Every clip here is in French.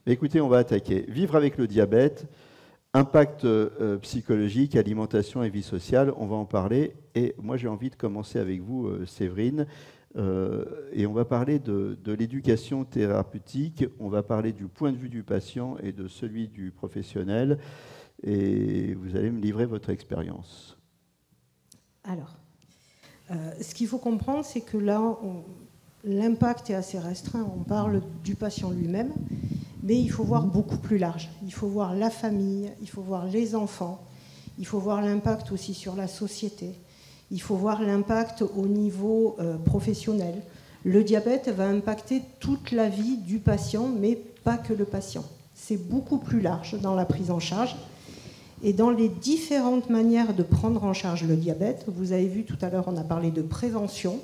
Écoutez, on va attaquer. Vivre avec le diabète, impact psychologique, alimentation et vie sociale, on va en parler. Et moi, j'ai envie de commencer avec vous, Séverine. Et on va parler de l'éducation thérapeutique, on va parler du point de vue du patient et de celui du professionnel. Et vous allez me livrer votre expérience. Alors, ce qu'il faut comprendre, c'est que là, l'impact est assez restreint. On parle du patient lui-même, mais il faut voir beaucoup plus large. Il faut voir la famille, il faut voir les enfants, il faut voir l'impact aussi sur la société, il faut voir l'impact au niveau professionnel. Le diabète va impacter toute la vie du patient, mais pas que le patient. C'est beaucoup plus large dans la prise en charge. Et dans les différentes manières de prendre en charge le diabète, vous avez vu tout à l'heure, on a parlé de prévention,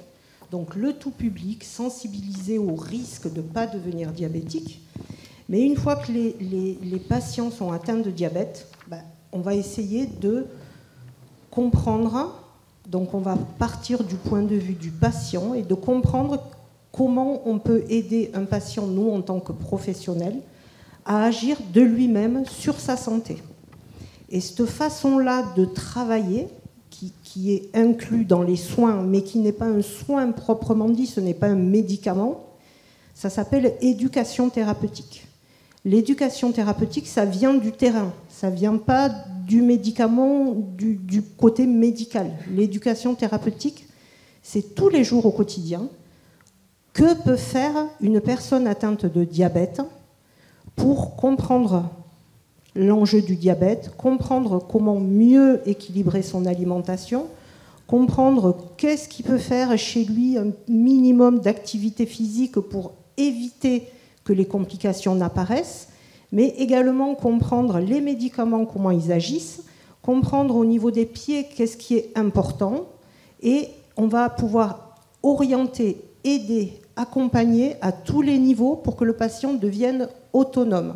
donc le tout public, sensibiliser au risque de ne pas devenir diabétique. Mais une fois que les patients sont atteints de diabète, on va essayer de comprendre, donc on va partir du point de vue du patient et de comprendre comment on peut aider un patient, nous en tant que professionnels, à agir de lui-même sur sa santé. Et cette façon-là de travailler, qui est inclus dans les soins, mais qui n'est pas un soin proprement dit, ce n'est pas un médicament, ça s'appelle éducation thérapeutique. L'éducation thérapeutique, ça vient du terrain, ça ne vient pas du médicament, du côté médical. L'éducation thérapeutique, c'est tous les jours au quotidien. Que peut faire une personne atteinte de diabète pour comprendre l'enjeu du diabète, comprendre comment mieux équilibrer son alimentation, comprendre qu'est-ce qu'il peut faire chez lui, un minimum d'activité physique pour éviter que les complications n'apparaissent, mais également comprendre les médicaments, comment ils agissent, comprendre au niveau des pieds qu'est-ce qui est important, et on va pouvoir orienter, aider, accompagner à tous les niveaux pour que le patient devienne autonome.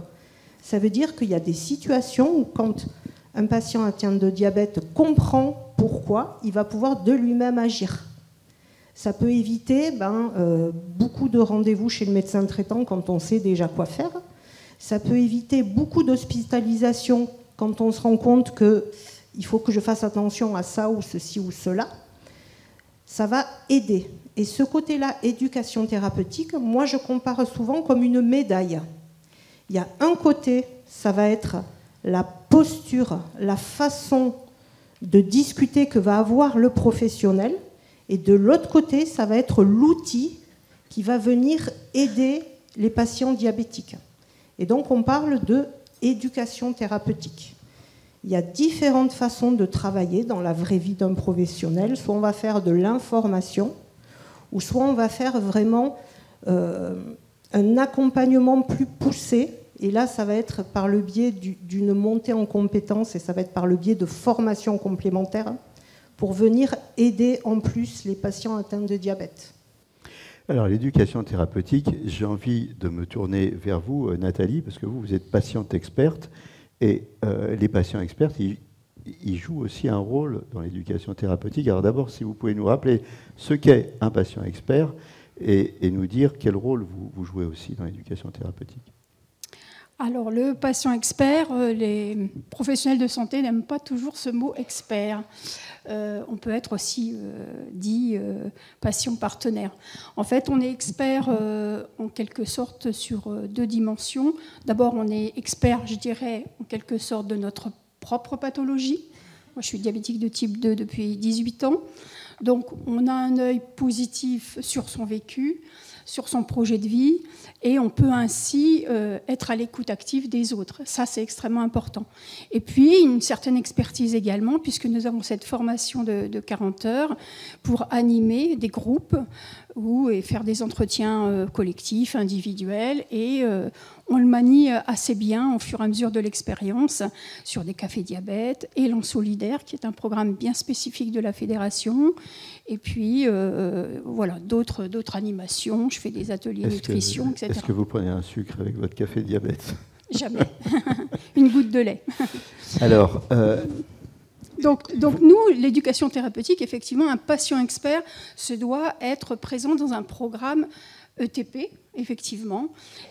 Ça veut dire qu'il y a des situations où quand un patient atteint de diabète comprend pourquoi, il va pouvoir de lui-même agir. Ça peut éviter beaucoup de rendez-vous chez le médecin traitant quand on sait déjà quoi faire. Ça peut éviter beaucoup d'hospitalisations quand on se rend compte qu'il faut que je fasse attention à ça ou ceci ou cela. Ça va aider. Et ce côté-là, éducation thérapeutique, moi je compare souvent comme une médaille. Il y a un côté, ça va être la posture, la façon de discuter que va avoir le professionnel. Et de l'autre côté, ça va être l'outil qui va venir aider les patients diabétiques. Et donc, on parle d'éducation thérapeutique. Il y a différentes façons de travailler dans la vraie vie d'un professionnel. Soit on va faire de l'information, ou soit on va faire vraiment un accompagnement plus poussé. Et là, ça va être par le biais d'une montée en compétences et ça va être par le biais de formations complémentaires pour venir aider en plus les patients atteints de diabète. Alors, l'éducation thérapeutique, j'ai envie de me tourner vers vous, Nathalie, parce que vous êtes patiente experte et les patients experts, ils jouent aussi un rôle dans l'éducation thérapeutique. Alors d'abord, si vous pouvez nous rappeler ce qu'est un patient expert et nous dire quel rôle vous jouez aussi dans l'éducation thérapeutique. Alors, le patient expert, les professionnels de santé n'aiment pas toujours ce mot expert. On peut être aussi dit patient partenaire. En fait, on est expert en quelque sorte sur deux dimensions. D'abord, on est expert, je dirais, en quelque sorte de notre propre pathologie. Moi, je suis diabétique de type 2 depuis 18 ans. Donc, on a un œil positif sur son vécu, sur son projet de vie, et on peut ainsi être à l'écoute active des autres. Ça, c'est extrêmement important. Et puis, une certaine expertise également, puisque nous avons cette formation de 40 heures pour animer des groupes et faire des entretiens collectifs, individuels, et on le manie assez bien au fur et à mesure de l'expérience sur des cafés diabète, Élan Solidaire, qui est un programme bien spécifique de la fédération, et puis voilà, d'autres animations. Je fais des ateliers nutrition, etc. Est-ce que vous prenez un sucre avec votre café diabète ? Jamais. Une goutte de lait. Alors... Donc nous, l'éducation thérapeutique, effectivement, un patient expert se doit être présent dans un programme ETP, effectivement.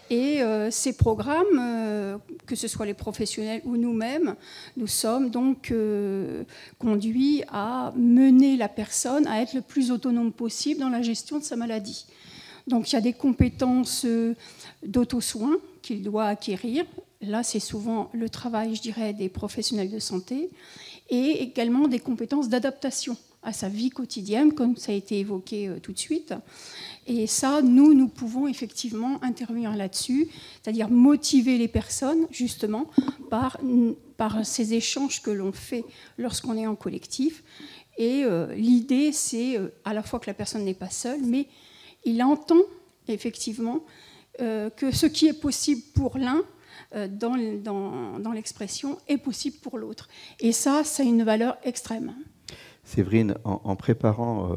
Et ces programmes, que ce soit les professionnels ou nous-mêmes, nous sommes donc conduits à mener la personne à être le plus autonome possible dans la gestion de sa maladie. Donc il y a des compétences d'auto-soin qu'il doit acquérir. Là, c'est souvent le travail, je dirais, des professionnels de santé, et également des compétences d'adaptation à sa vie quotidienne, comme ça a été évoqué tout de suite. Et ça, nous pouvons effectivement intervenir là-dessus, c'est-à-dire motiver les personnes, justement, par ces échanges que l'on fait lorsqu'on est en collectif. Et l'idée, c'est à la fois que la personne n'est pas seule, mais il entend effectivement que ce qui est possible pour l'un, dans l'expression, est possible pour l'autre. Et ça a une valeur extrême. Séverine, en préparant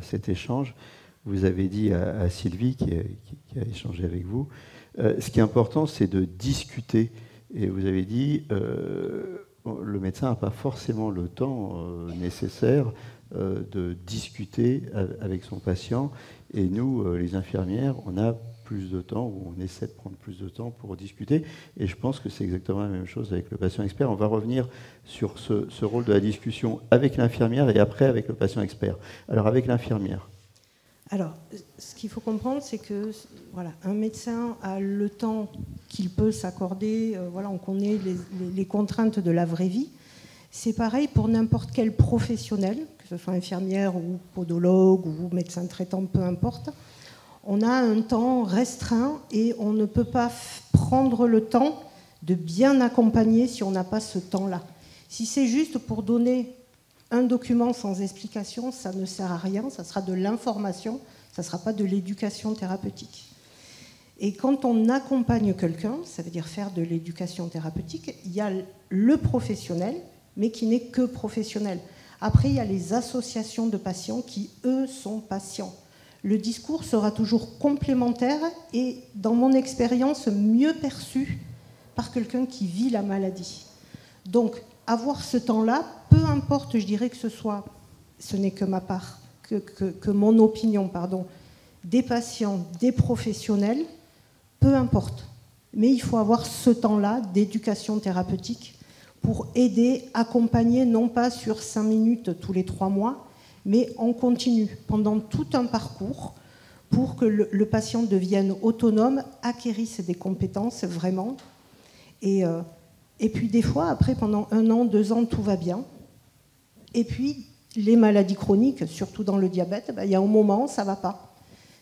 cet échange, vous avez dit à Sylvie, qui a échangé avec vous, ce qui est important, c'est de discuter. Et vous avez dit, le médecin n'a pas forcément le temps nécessaire de discuter avec son patient. Et nous, les infirmières, on a plus de temps, ou on essaie de prendre plus de temps pour discuter. Et je pense que c'est exactement la même chose avec le patient expert. On va revenir sur ce rôle de la discussion avec l'infirmière et après avec le patient expert. Alors, avec l'infirmière. Alors, ce qu'il faut comprendre, c'est que voilà, un médecin a le temps qu'il peut s'accorder. Voilà, on connaît les contraintes de la vraie vie. C'est pareil pour n'importe quel professionnel, que ce soit infirmière ou podologue ou médecin traitant, peu importe. On a un temps restreint et on ne peut pas prendre le temps de bien accompagner si on n'a pas ce temps-là. Si c'est juste pour donner un document sans explication, ça ne sert à rien, ça sera de l'information, ça ne sera pas de l'éducation thérapeutique. Et quand on accompagne quelqu'un, ça veut dire faire de l'éducation thérapeutique, il y a le professionnel, mais qui n'est que professionnel. Après, il y a les associations de patients qui, eux, sont patients. Le discours sera toujours complémentaire et, dans mon expérience, mieux perçu par quelqu'un qui vit la maladie. Donc, avoir ce temps-là, peu importe, je dirais que ce n'est que ma part, que mon opinion, pardon, des patients, des professionnels, peu importe. Mais il faut avoir ce temps-là d'éducation thérapeutique pour aider, accompagner, non pas sur 5 minutes tous les 3 mois, mais on continue pendant tout un parcours pour que le patient devienne autonome, acquérisse des compétences vraiment. Et puis des fois, après, pendant 1 an, 2 ans, tout va bien. Et puis, les maladies chroniques, surtout dans le diabète, il y a un moment, ça ne va pas.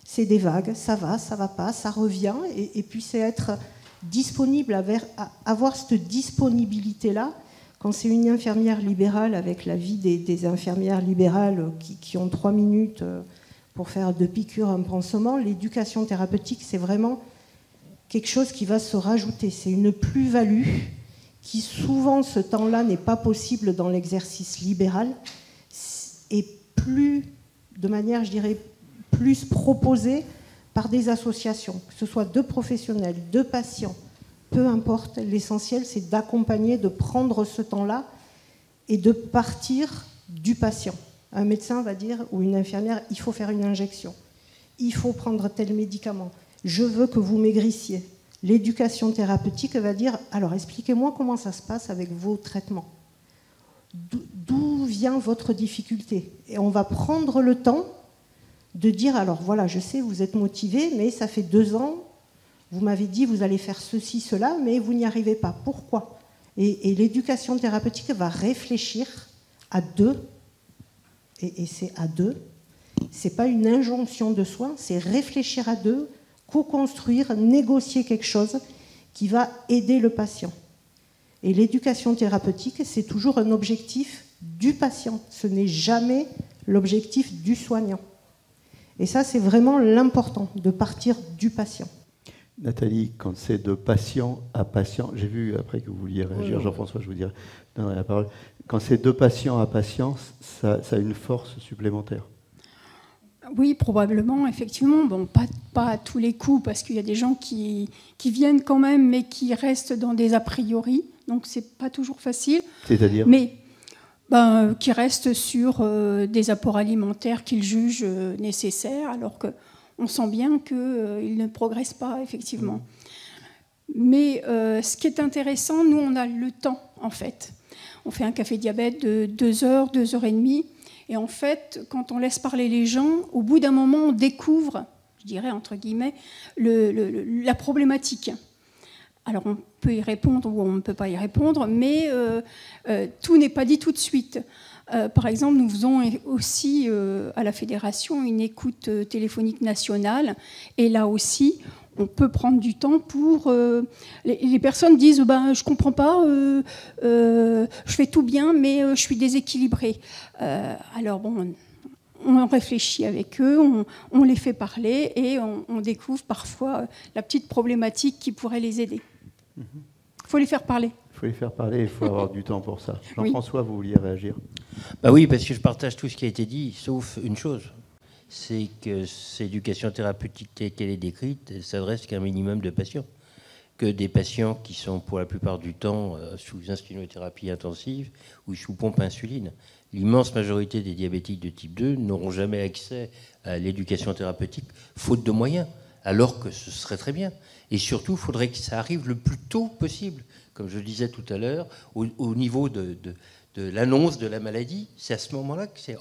C'est des vagues, ça va pas, ça revient. Et puis, c'est être disponible, avoir cette disponibilité-là. Quand c'est une infirmière libérale, avec la vie des infirmières libérales qui ont 3 minutes pour faire 2 piqûres, un pansement, l'éducation thérapeutique, c'est vraiment quelque chose qui va se rajouter. C'est une plus-value qui, souvent, ce temps-là n'est pas possible dans l'exercice libéral, et plus, de manière, je dirais, plus proposée par des associations, que ce soit de professionnels, de patients, peu importe, l'essentiel c'est d'accompagner, de prendre ce temps-là et de partir du patient. Un médecin va dire, ou une infirmière, il faut faire une injection, il faut prendre tel médicament, je veux que vous maigrissiez. L'éducation thérapeutique va dire, alors expliquez-moi comment ça se passe avec vos traitements. D'où vient votre difficulté? Et on va prendre le temps de dire, alors voilà, je sais, vous êtes motivé, mais ça fait 2 ans, vous m'avez dit, vous allez faire ceci, cela, mais vous n'y arrivez pas. Pourquoi? Et l'éducation thérapeutique va réfléchir à 2, et c'est à 2. C'est pas une injonction de soins, c'est réfléchir à 2, co-construire, négocier quelque chose qui va aider le patient. Et l'éducation thérapeutique, c'est toujours un objectif du patient. Ce n'est jamais l'objectif du soignant. Et ça, c'est vraiment l'important, de partir du patient. Nathalie, quand c'est de patient à patient, j'ai vu après que vous vouliez réagir, Jean-François, je vous donnerai la parole. Quand c'est de patient à patient, ça a une force supplémentaire. Oui, probablement, effectivement. Bon, pas à tous les coups, parce qu'il y a des gens qui viennent quand même, mais qui restent dans des a priori. Donc, c'est pas toujours facile. C'est-à-dire ? Mais qui restent sur des apports alimentaires qu'ils jugent nécessaires, alors que on sent bien qu'il ne progresse pas, effectivement. Mais ce qui est intéressant, nous, on a le temps, en fait. On fait un café diabète de 2 heures, 2 heures et demie. Et en fait, quand on laisse parler les gens, au bout d'un moment, on découvre, je dirais, entre guillemets, la problématique. Alors, on peut y répondre ou on ne peut pas y répondre, mais tout n'est pas dit tout de suite. Par exemple, nous faisons aussi à la Fédération une écoute téléphonique nationale. Et là aussi, on peut prendre du temps pour... les personnes disent je ne comprends pas, je fais tout bien, mais je suis déséquilibrée. Alors, bon, on réfléchit avec eux, on les fait parler et on découvre parfois la petite problématique qui pourrait les aider. Il faut les faire parler. Il faut les faire parler, il faut avoir du temps pour ça. Jean-François, vous vouliez réagir? Oui, parce que je partage tout ce qui a été dit, sauf une chose. C'est que cette éducation thérapeutique telle qu'elle est décrite, elle s'adresse qu'à un minimum de patients. Que des patients qui sont pour la plupart du temps sous insulinothérapie intensive ou sous pompe insuline. L'immense majorité des diabétiques de type 2 n'auront jamais accès à l'éducation thérapeutique faute de moyens, alors que ce serait très bien. Et surtout, il faudrait que ça arrive le plus tôt possible. Comme je le disais tout à l'heure, au niveau de l'annonce de la maladie, c'est à ce moment-là que c'est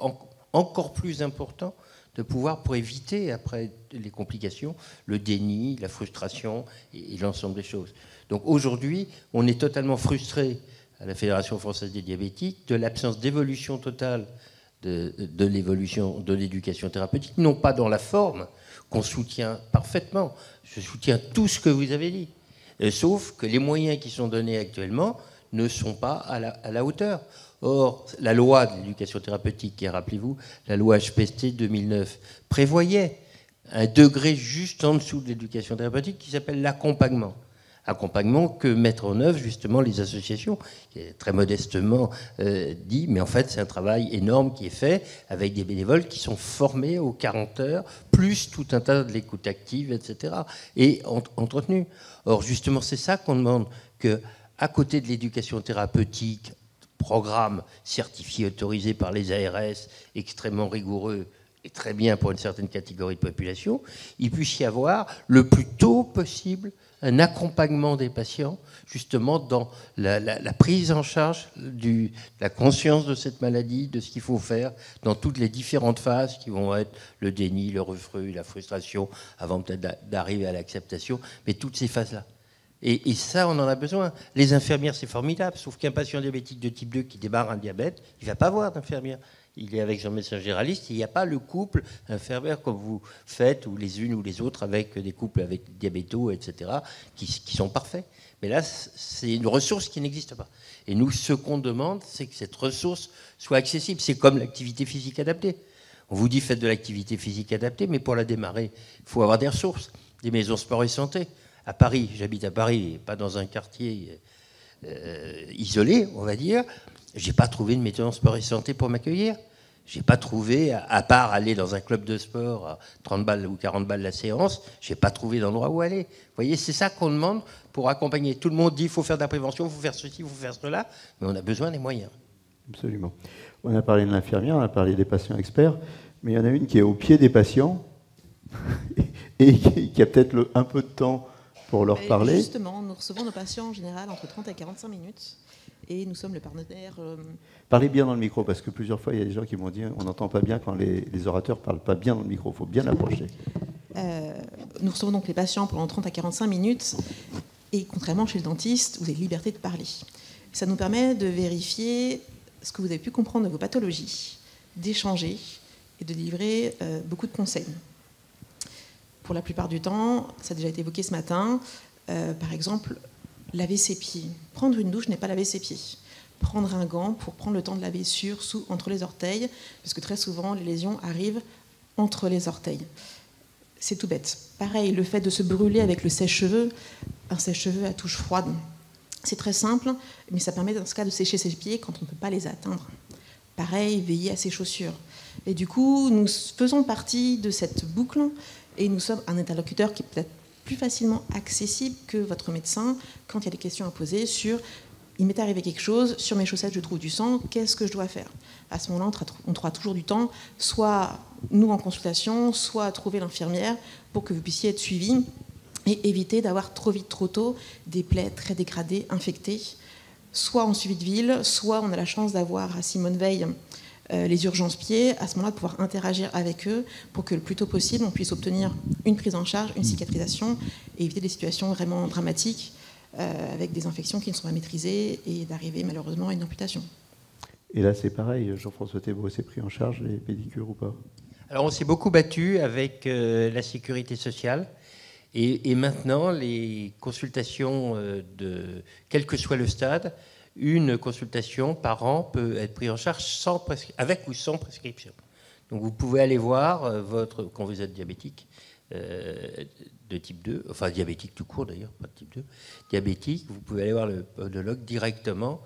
encore plus important de pouvoir, pour éviter après les complications, le déni, la frustration et l'ensemble des choses. Donc aujourd'hui, on est totalement frustré à la Fédération française des diabétiques de l'absence d'évolution totale de l'évolution de l'éducation thérapeutique, non pas dans la forme qu'on soutient parfaitement. Je soutiens tout ce que vous avez dit, sauf que les moyens qui sont donnés actuellement ne sont pas à la hauteur. Or, la loi de l'éducation thérapeutique, et rappelez-vous, la loi HPST 2009, prévoyait un degré juste en dessous de l'éducation thérapeutique qui s'appelle l'accompagnement. Accompagnement que mettent en œuvre justement les associations, qui est très modestement dit, mais en fait c'est un travail énorme qui est fait avec des bénévoles qui sont formés aux 40 heures, plus tout un tas de l'écoute active, etc., et entretenus. Or, justement, c'est ça qu'on demande, qu'à côté de l'éducation thérapeutique, programme certifié, autorisé par les ARS, extrêmement rigoureux et très bien pour une certaine catégorie de population, il puisse y avoir le plus tôt possible un accompagnement des patients, justement dans la prise en charge de la conscience de cette maladie, de ce qu'il faut faire dans toutes les différentes phases qui vont être le déni, le refus, la frustration, avant peut-être d'arriver à l'acceptation, mais toutes ces phases-là. Et ça, on en a besoin. Les infirmières, c'est formidable, sauf qu'un patient diabétique de type 2 qui démarre un diabète, il ne va pas voir d'infirmière. Il est avec son médecin généraliste, il n'y a pas le couple infirmière comme vous faites, ou les unes ou les autres, avec des couples avec diabétos, etc., qui sont parfaits. Mais là, c'est une ressource qui n'existe pas. Et nous, ce qu'on demande, c'est que cette ressource soit accessible. C'est comme l'activité physique adaptée. On vous dit faites de l'activité physique adaptée, mais pour la démarrer, il faut avoir des ressources, des maisons sport et santé. À Paris, j'habite à Paris, pas dans un quartier isolé, on va dire. J'ai pas trouvé de maison sport et santé pour m'accueillir. J'ai pas trouvé, à part aller dans un club de sport à 30 balles ou 40 balles la séance, j'ai pas trouvé d'endroit où aller. Vous voyez, c'est ça qu'on demande pour accompagner. Tout le monde dit il faut faire de la prévention, il faut faire ceci, il faut faire cela, mais on a besoin des moyens. Absolument. On a parlé de l'infirmière, on a parlé des patients experts, mais il y en a une qui est au pied des patients et qui a peut-être un peu de temps pour leur parler. Justement, nous recevons nos patients en général entre 30 et 45 minutes. Et nous sommes le partenaire... Parlez bien dans le micro, parce que plusieurs fois, il y a des gens qui m'ont dit on n'entend pas bien quand les orateurs ne parlent pas bien dans le micro. Il faut bien approcher. Nous recevons donc les patients pendant 30 à 45 minutes. Et contrairement chez le dentiste, vous avez liberté de parler. Ça nous permet de vérifier ce que vous avez pu comprendre de vos pathologies, d'échanger et de livrer beaucoup de conseils. Pour la plupart du temps, ça a déjà été évoqué ce matin, par exemple... laver ses pieds. Prendre une douche n'est pas laver ses pieds. Prendre un gant pour prendre le temps de laver entre les orteils, parce que très souvent, les lésions arrivent entre les orteils. C'est tout bête. Pareil, le fait de se brûler avec le sèche-cheveux, un sèche-cheveux à touche froide, c'est très simple, mais ça permet dans ce cas de sécher ses pieds quand on ne peut pas les atteindre. Pareil, veiller à ses chaussures. Et du coup, nous faisons partie de cette boucle, et nous sommes un interlocuteur qui peut être plus facilement accessible que votre médecin quand il y a des questions à poser sur il m'est arrivé quelque chose, sur mes chaussettes je trouve du sang, qu'est-ce que je dois faire? À ce moment-là, on trouvera toujours du temps, soit nous en consultation, soit à trouver l'infirmière pour que vous puissiez être suivis et éviter d'avoir trop vite, trop tôt des plaies très dégradées, infectées, soit en suivi de ville, soit on a la chance d'avoir à Simone Veil les urgences pieds, à ce moment-là de pouvoir interagir avec eux pour que le plus tôt possible on puisse obtenir une prise en charge, une cicatrisation et éviter des situations vraiment dramatiques avec des infections qui ne sont pas maîtrisées et d'arriver malheureusement à une amputation. Et là c'est pareil, Jean-François Thébault, c'est pris en charge les pédicures ou pas? Alors on s'est beaucoup battu avec la sécurité sociale et maintenant les consultations, quel que soit le stade, une consultation par an peut être prise en charge avec ou sans prescription. Donc vous pouvez aller voir quand vous êtes diabétique de type 2, enfin diabétique tout court d'ailleurs, pas de type 2, diabétique, vous pouvez aller voir le podologue directement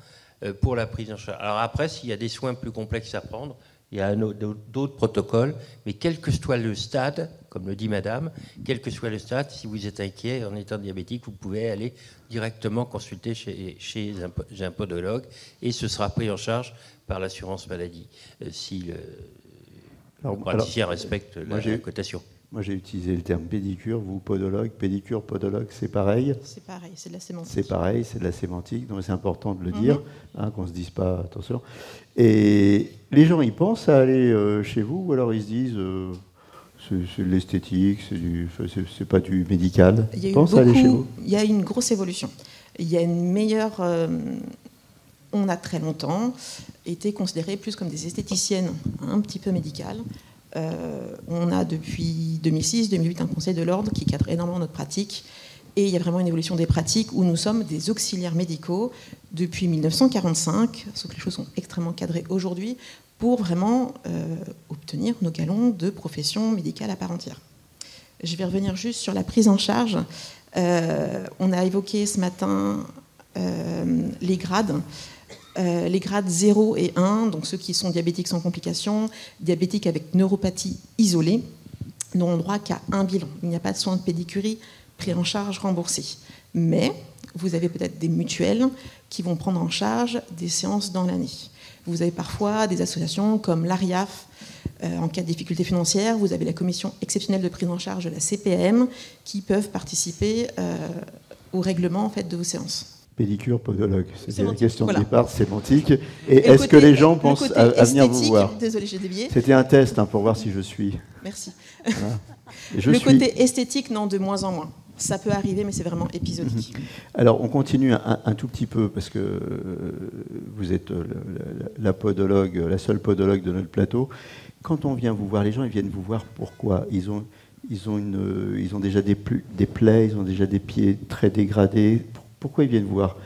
pour la prise en charge. Alors après, s'il y a des soins plus complexes à prendre, il y a d'autres protocoles, mais quel que soit le stade, comme le dit madame, quel que soit le stade, si vous êtes inquiet en étant diabétique, vous pouvez aller directement consulter chez un podologue et ce sera pris en charge par l'assurance maladie, si le praticien respecte la cotation. Moi, j'ai utilisé le terme pédicure, vous podologue, pédicure, podologue, c'est pareil. C'est pareil, c'est de la sémantique. C'est pareil, c'est de la sémantique, donc c'est important de le dire, qu'on ne se dise pas, attention. Et les gens, ils pensent à aller chez vous, ou alors ils se disent, c'est de l'esthétique, c'est pas du médical. Ils pensent à aller chez vous. Il y a une grosse évolution. Il y a une meilleure... on a très longtemps été considérés plus comme des esthéticiennes un petit peu médicales. On a depuis 2006-2008 un conseil de l'ordre qui cadre énormément notre pratique et il y a vraiment une évolution des pratiques où nous sommes des auxiliaires médicaux depuis 1945, sauf que les choses sont extrêmement cadrées aujourd'hui pour vraiment obtenir nos galons de profession médicale à part entière. Je vais revenir juste sur la prise en charge. On a évoqué ce matin les grades. Les grades 0 et 1, donc ceux qui sont diabétiques sans complications, diabétiques avec neuropathie isolée, n'ont droit qu'à un bilan. Il n'y a pas de soins de pédicurie pris en charge, remboursés. Mais vous avez peut-être des mutuelles qui vont prendre en charge des séances dans l'année. Vous avez parfois des associations comme l'ARIAF, en cas de difficultés financières, vous avez la commission exceptionnelle de prise en charge de la CPAM qui peuvent participer au règlement en fait, de vos séances. Pédicure, podologue, c'était la question voilà. de départ, sémantique. Et est-ce que les gens pensent à venir vous voir? Désolée, j'ai dévié. C'était un test pour voir si je suis. Merci. Voilà. Côté esthétique, non, de moins en moins. Ça peut arriver, mais c'est vraiment épisodique. Alors, on continue un tout petit peu, parce que vous êtes la podologue, la seule podologue de notre plateau. Quand on vient vous voir, les gens, ils viennent vous voir pourquoi? Ils ont déjà des plaies, ils ont déjà des pieds très dégradés. Pourquoi ils viennent vous voir?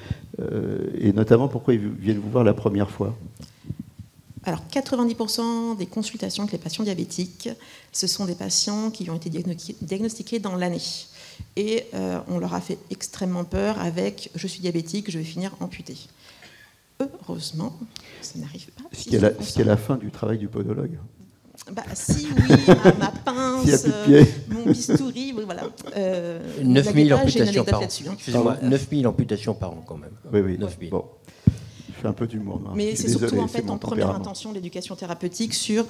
Et notamment, pourquoi ils viennent vous voir la première fois? Alors, 90% des consultations avec les patients diabétiques, ce sont des patients qui ont été diagnostiqués dans l'année. Et on leur a fait extrêmement peur avec « je suis diabétique, je vais finir amputé ». Heureusement, ça n'arrive pas. Ce qui est la fin du travail du podologue. Si, oui, ma pince, mon bistouri, voilà. 9000 amputations par an. Excusez-moi, 9000 amputations par an quand même. Oui. 9000. Bon. Je fais un peu d'humour. Mais c'est surtout en fait en première intention l'éducation thérapeutique sur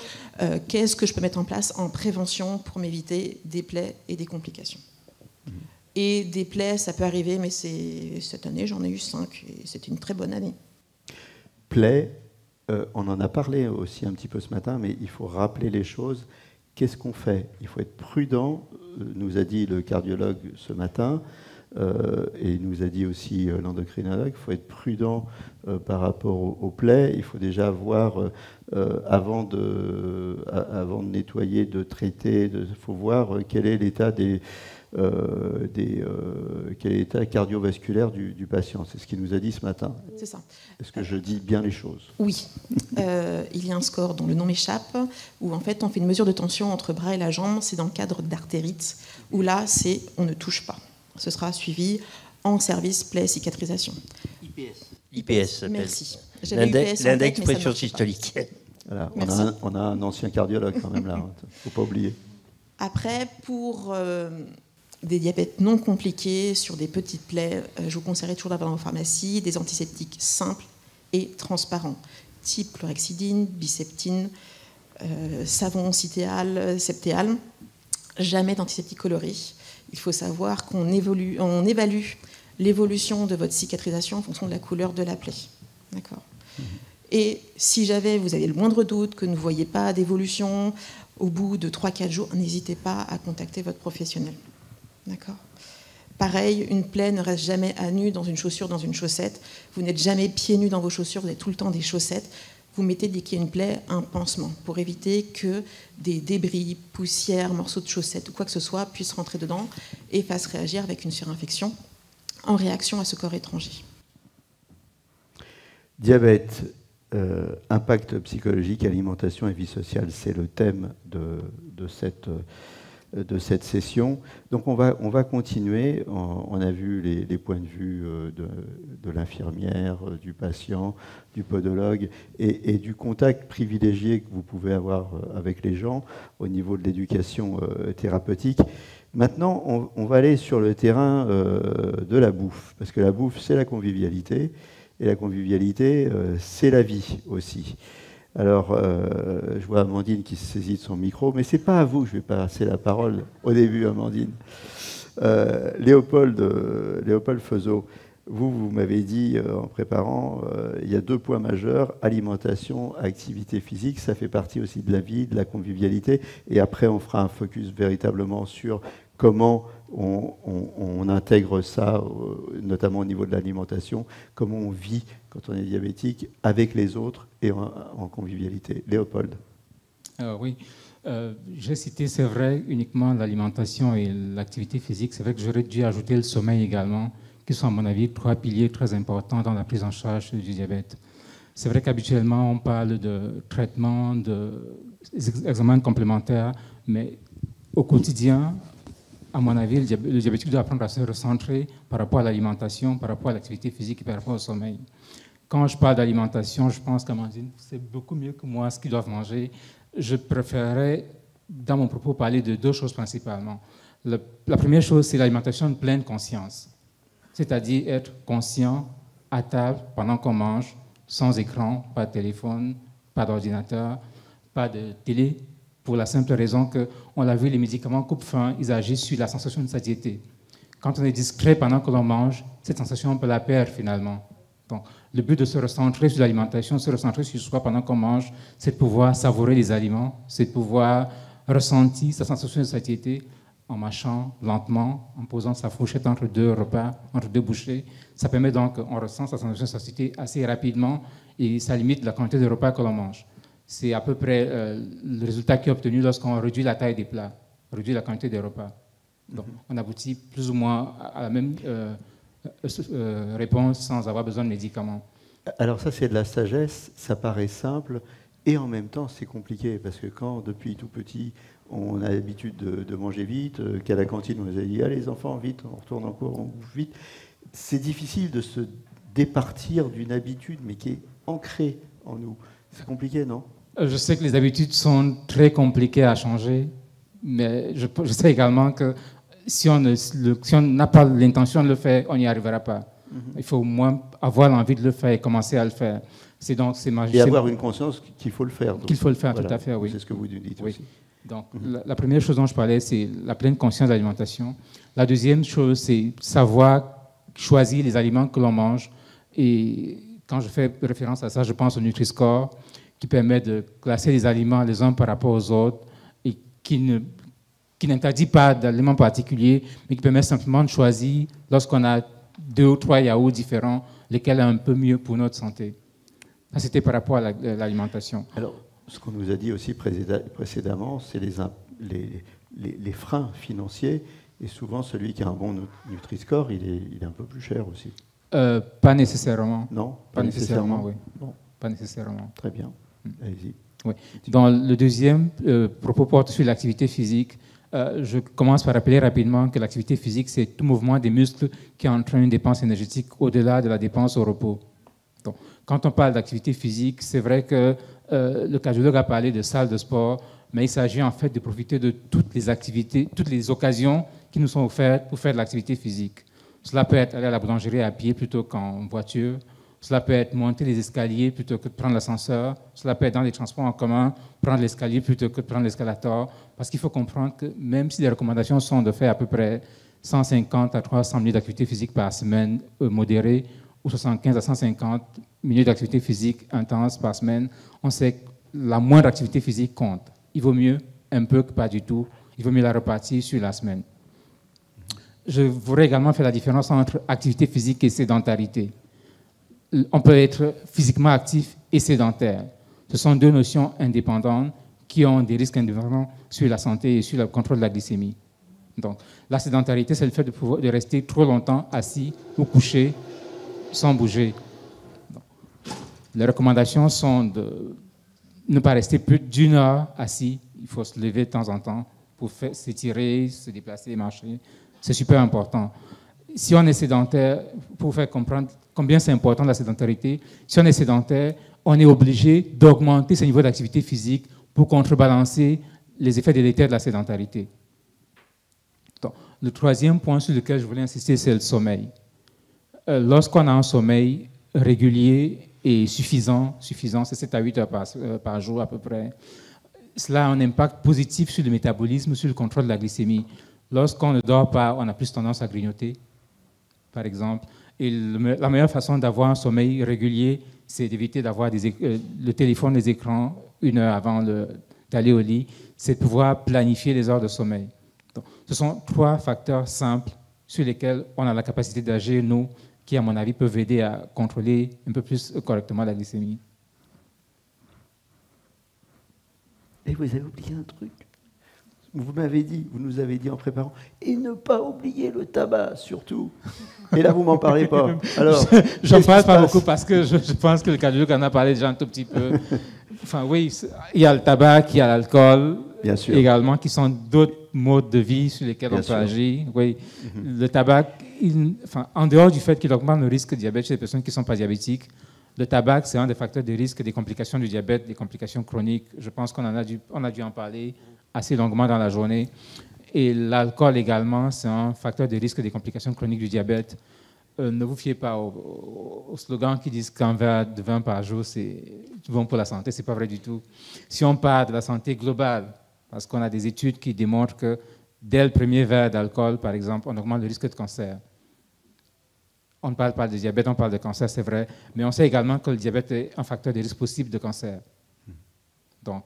qu'est-ce que je peux mettre en place en prévention pour m'éviter des plaies et des complications. Et des plaies, ça peut arriver, mais cette année, j'en ai eu 5 et c'était une très bonne année. Plaies, on en a parlé aussi un petit peu ce matin, mais il faut rappeler les choses. Qu'est-ce qu'on fait? Il faut être prudent, nous a dit le cardiologue ce matin, et nous a dit aussi l'endocrinologue. Il faut être prudent par rapport aux plaies. Il faut déjà voir, avant de nettoyer, de traiter, il faut voir quel est l'état quel est l'état cardiovasculaire du patient. C'est ce qu'il nous a dit ce matin. C'est ça. Est-ce que je dis bien les choses? Oui. Il y a un score dont le nom m'échappe, où en fait on fait une mesure de tension entre le bras et la jambe. C'est dans le cadre d'artérite, où là, on ne touche pas. Ce sera suivi en service plaie cicatrisation. IPS. Merci. L'index pression systolique. Voilà, on a un ancien cardiologue quand même là, il ne faut pas oublier. Après, pour des diabètes non compliqués sur des petites plaies, je vous conseillerais toujours d'avoir en pharmacie des antiseptiques simples et transparents, type chlorhexidine, biseptine, savon citéal, septéal. Jamais d'antiseptique coloré. Il faut savoir qu'on évalue l'évolution de votre cicatrisation en fonction de la couleur de la plaie. D'accord. Et si vous avez le moindre doute que vous ne voyez pas d'évolution au bout de 3-4 jours, n'hésitez pas à contacter votre professionnel. D'accord. Pareil, une plaie ne reste jamais à nu dans une chaussure, dans une chaussette. Vous n'êtes jamais pieds nus dans vos chaussures, vous avez tout le temps des chaussettes. Vous mettez dès qu'il y a une plaie un pansement pour éviter que des débris, poussières, morceaux de chaussettes ou quoi que ce soit puissent rentrer dedans et fassent réagir avec une surinfection en réaction à ce corps étranger. Diabète, impact psychologique, alimentation et vie sociale, c'est le thème de cette session. Donc on va continuer. On a vu les points de vue de l'infirmière, du patient, du podologue et du contact privilégié que vous pouvez avoir avec les gens au niveau de l'éducation thérapeutique. Maintenant, on va aller sur le terrain de la bouffe, parce que la bouffe, c'est la convivialité, et la convivialité, c'est la vie aussi. Alors, je vois Amandine qui se saisit de son micro, mais ce n'est pas à vous que je vais passer la parole au début, Amandine. Léopold Feuzeau, vous m'avez dit en préparant, il y a 2 points majeurs, alimentation, activité physique, ça fait partie aussi de la vie, de la convivialité, et après on fera un focus véritablement sur comment on intègre ça, notamment au niveau de l'alimentation, comment on vit quand on est diabétique avec les autres et en convivialité. Léopold. Oui, j'ai cité, c'est vrai, uniquement l'alimentation et l'activité physique. C'est vrai que j'aurais dû ajouter le sommeil également, qui sont à mon avis 3 piliers très importants dans la prise en charge du diabète. C'est vrai qu'habituellement on parle de traitement, d'examens complémentaires, mais au quotidien, à mon avis, le diabétique doit apprendre à se recentrer par rapport à l'alimentation, par rapport à l'activité physique et par rapport au sommeil. Quand je parle d'alimentation, je pense qu'Amandine, c'est beaucoup mieux que moi ce qu'ils doivent manger. Je préférerais, dans mon propos, parler de 2 choses principalement. La première chose, c'est l'alimentation de pleine conscience, c'est-à-dire être conscient à table pendant qu'on mange, sans écran, pas de téléphone, pas d'ordinateur, pas de télé, pour la simple raison qu'on l'a vu, les médicaments coupe-faim, ils agissent sur la sensation de satiété. Quand on est discret pendant que l'on mange, cette sensation, on peut la perdre finalement. Donc, le but de se recentrer sur l'alimentation, se recentrer sur soi pendant qu'on mange, c'est de pouvoir savourer les aliments, c'est de pouvoir ressentir sa sensation de satiété en mâchant lentement, en posant sa fourchette entre 2 repas, entre 2 bouchées. Ça permet donc qu'on ressent sa sensation de satiété assez rapidement et ça limite la quantité de repas que l'on mange. C'est à peu près le résultat qui est obtenu lorsqu'on réduit la taille des plats, réduit la quantité des repas. Donc, on aboutit plus ou moins à la même réponse sans avoir besoin de médicaments. Alors ça, c'est de la sagesse, ça paraît simple, et en même temps, c'est compliqué, parce que quand, depuis tout petit, on a l'habitude de manger vite, qu'à la cantine, on nous a dit « Allez les enfants, vite, on retourne en cours, on bouffe vite », c'est difficile de se départir d'une habitude, mais qui est ancrée en nous. C'est compliqué, non ? Je sais que les habitudes sont très compliquées à changer, mais je sais également que si on n'a pas l'intention de le faire, on n'y arrivera pas. Il faut au moins avoir l'envie de le faire et commencer à le faire. Et avoir une conscience qu'il faut le faire. Qu'il faut le faire, voilà, tout à fait, oui. C'est ce que vous nous dites oui. aussi. Donc, la première chose dont je parlais, c'est la pleine conscience de l'alimentation. La deuxième chose, c'est savoir choisir les aliments que l'on mange. Et quand je fais référence à ça, je pense au Nutri-Score, qui permet de classer les aliments les uns par rapport aux autres et qui n'interdit pas d'aliments particuliers, mais qui permet simplement de choisir, lorsqu'on a 2 ou 3 yaourts différents, lesquels est un peu mieux pour notre santé. Ça, c'était par rapport à l'alimentation. Alors, ce qu'on nous a dit aussi précédemment, c'est les freins financiers, et souvent celui qui a un bon Nutri-Score, il est un peu plus cher aussi. Pas nécessairement. Non, pas nécessairement, oui. Bon. Pas nécessairement. Très bien. Allez-y. Oui. Dans le deuxième propos porte sur l'activité physique. Je commence par rappeler rapidement que l'activité physique, c'est tout mouvement des muscles qui entraîne une dépense énergétique au-delà de la dépense au repos. Donc, quand on parle d'activité physique, c'est vrai que le cardiologue a parlé de salle de sport, mais il s'agit en fait de profiter de toutes les activités, toutes les occasions qui nous sont offertes pour faire de l'activité physique. Cela peut être aller à la boulangerie à pied plutôt qu'en voiture. Cela peut être monter les escaliers plutôt que de prendre l'ascenseur. Cela peut être dans les transports en commun, prendre l'escalier plutôt que de prendre l'escalator. Parce qu'il faut comprendre que même si les recommandations sont de faire à peu près 150 à 300 minutes d'activité physique par semaine modérée, ou 75 à 150 minutes d'activité physique intense par semaine, on sait que la moindre activité physique compte. Il vaut mieux un peu que pas du tout. Il vaut mieux la repartir sur la semaine. Je voudrais également faire la différence entre activité physique et sédentarité. On peut être physiquement actif et sédentaire. Ce sont deux notions indépendantes qui ont des risques indépendants sur la santé et sur le contrôle de la glycémie. Donc, la sédentarité, c'est le fait de rester trop longtemps assis ou couché sans bouger. Donc, les recommandations sont de ne pas rester plus d'une heure assis. Il faut se lever de temps en temps pour s'étirer, se déplacer, marcher. C'est super important. Si on est sédentaire, pour faire comprendre combien c'est important la sédentarité, si on est sédentaire, on est obligé d'augmenter ce niveau d'activité physique pour contrebalancer les effets délétères de la sédentarité. Donc, le troisième point sur lequel je voulais insister, c'est le sommeil. Lorsqu'on a un sommeil régulier et suffisant, c'est 7 à 8 heures par jour à peu près, cela a un impact positif sur le métabolisme, sur le contrôle de la glycémie. Lorsqu'on ne dort pas, on a plus tendance à grignoter, par exemple. Et la meilleure façon d'avoir un sommeil régulier, c'est d'éviter d'avoir le téléphone, les écrans, une heure avant d'aller au lit. C'est de pouvoir planifier les heures de sommeil. Donc, ce sont 3 facteurs simples sur lesquels on a la capacité d'agir, nous, qui, à mon avis, peuvent aider à contrôler un peu plus correctement la glycémie. Et vous avez oublié un truc. Vous nous avez dit en préparant, et ne pas oublier le tabac, surtout. Et là, vous m'en parlez pas. Alors, j'en parle pas beaucoup parce que je pense que le cardiologue en a parlé déjà un tout petit peu. Enfin, oui, il y a le tabac, il y a l'alcool, également, qui sont d'autres modes de vie sur lesquels on peut agir. Oui, le tabac, en dehors du fait qu'il augmente le risque de diabète chez les personnes qui ne sont pas diabétiques, le tabac, c'est un des facteurs de risque des complications du diabète, des complications chroniques. Je pense qu'on a dû en parler assez longuement dans la journée. Et l'alcool également, c'est un facteur de risque des complications chroniques du diabète. Ne vous fiez pas aux slogans qui disent qu'un verre de vin par jour, c'est bon pour la santé. Ce n'est pas vrai du tout. Si on parle de la santé globale, parce qu'on a des études qui démontrent que dès le premier verre d'alcool, par exemple, on augmente le risque de cancer. On ne parle pas de diabète, on parle de cancer, c'est vrai, mais on sait également que le diabète est un facteur de risque possible de cancer. Donc,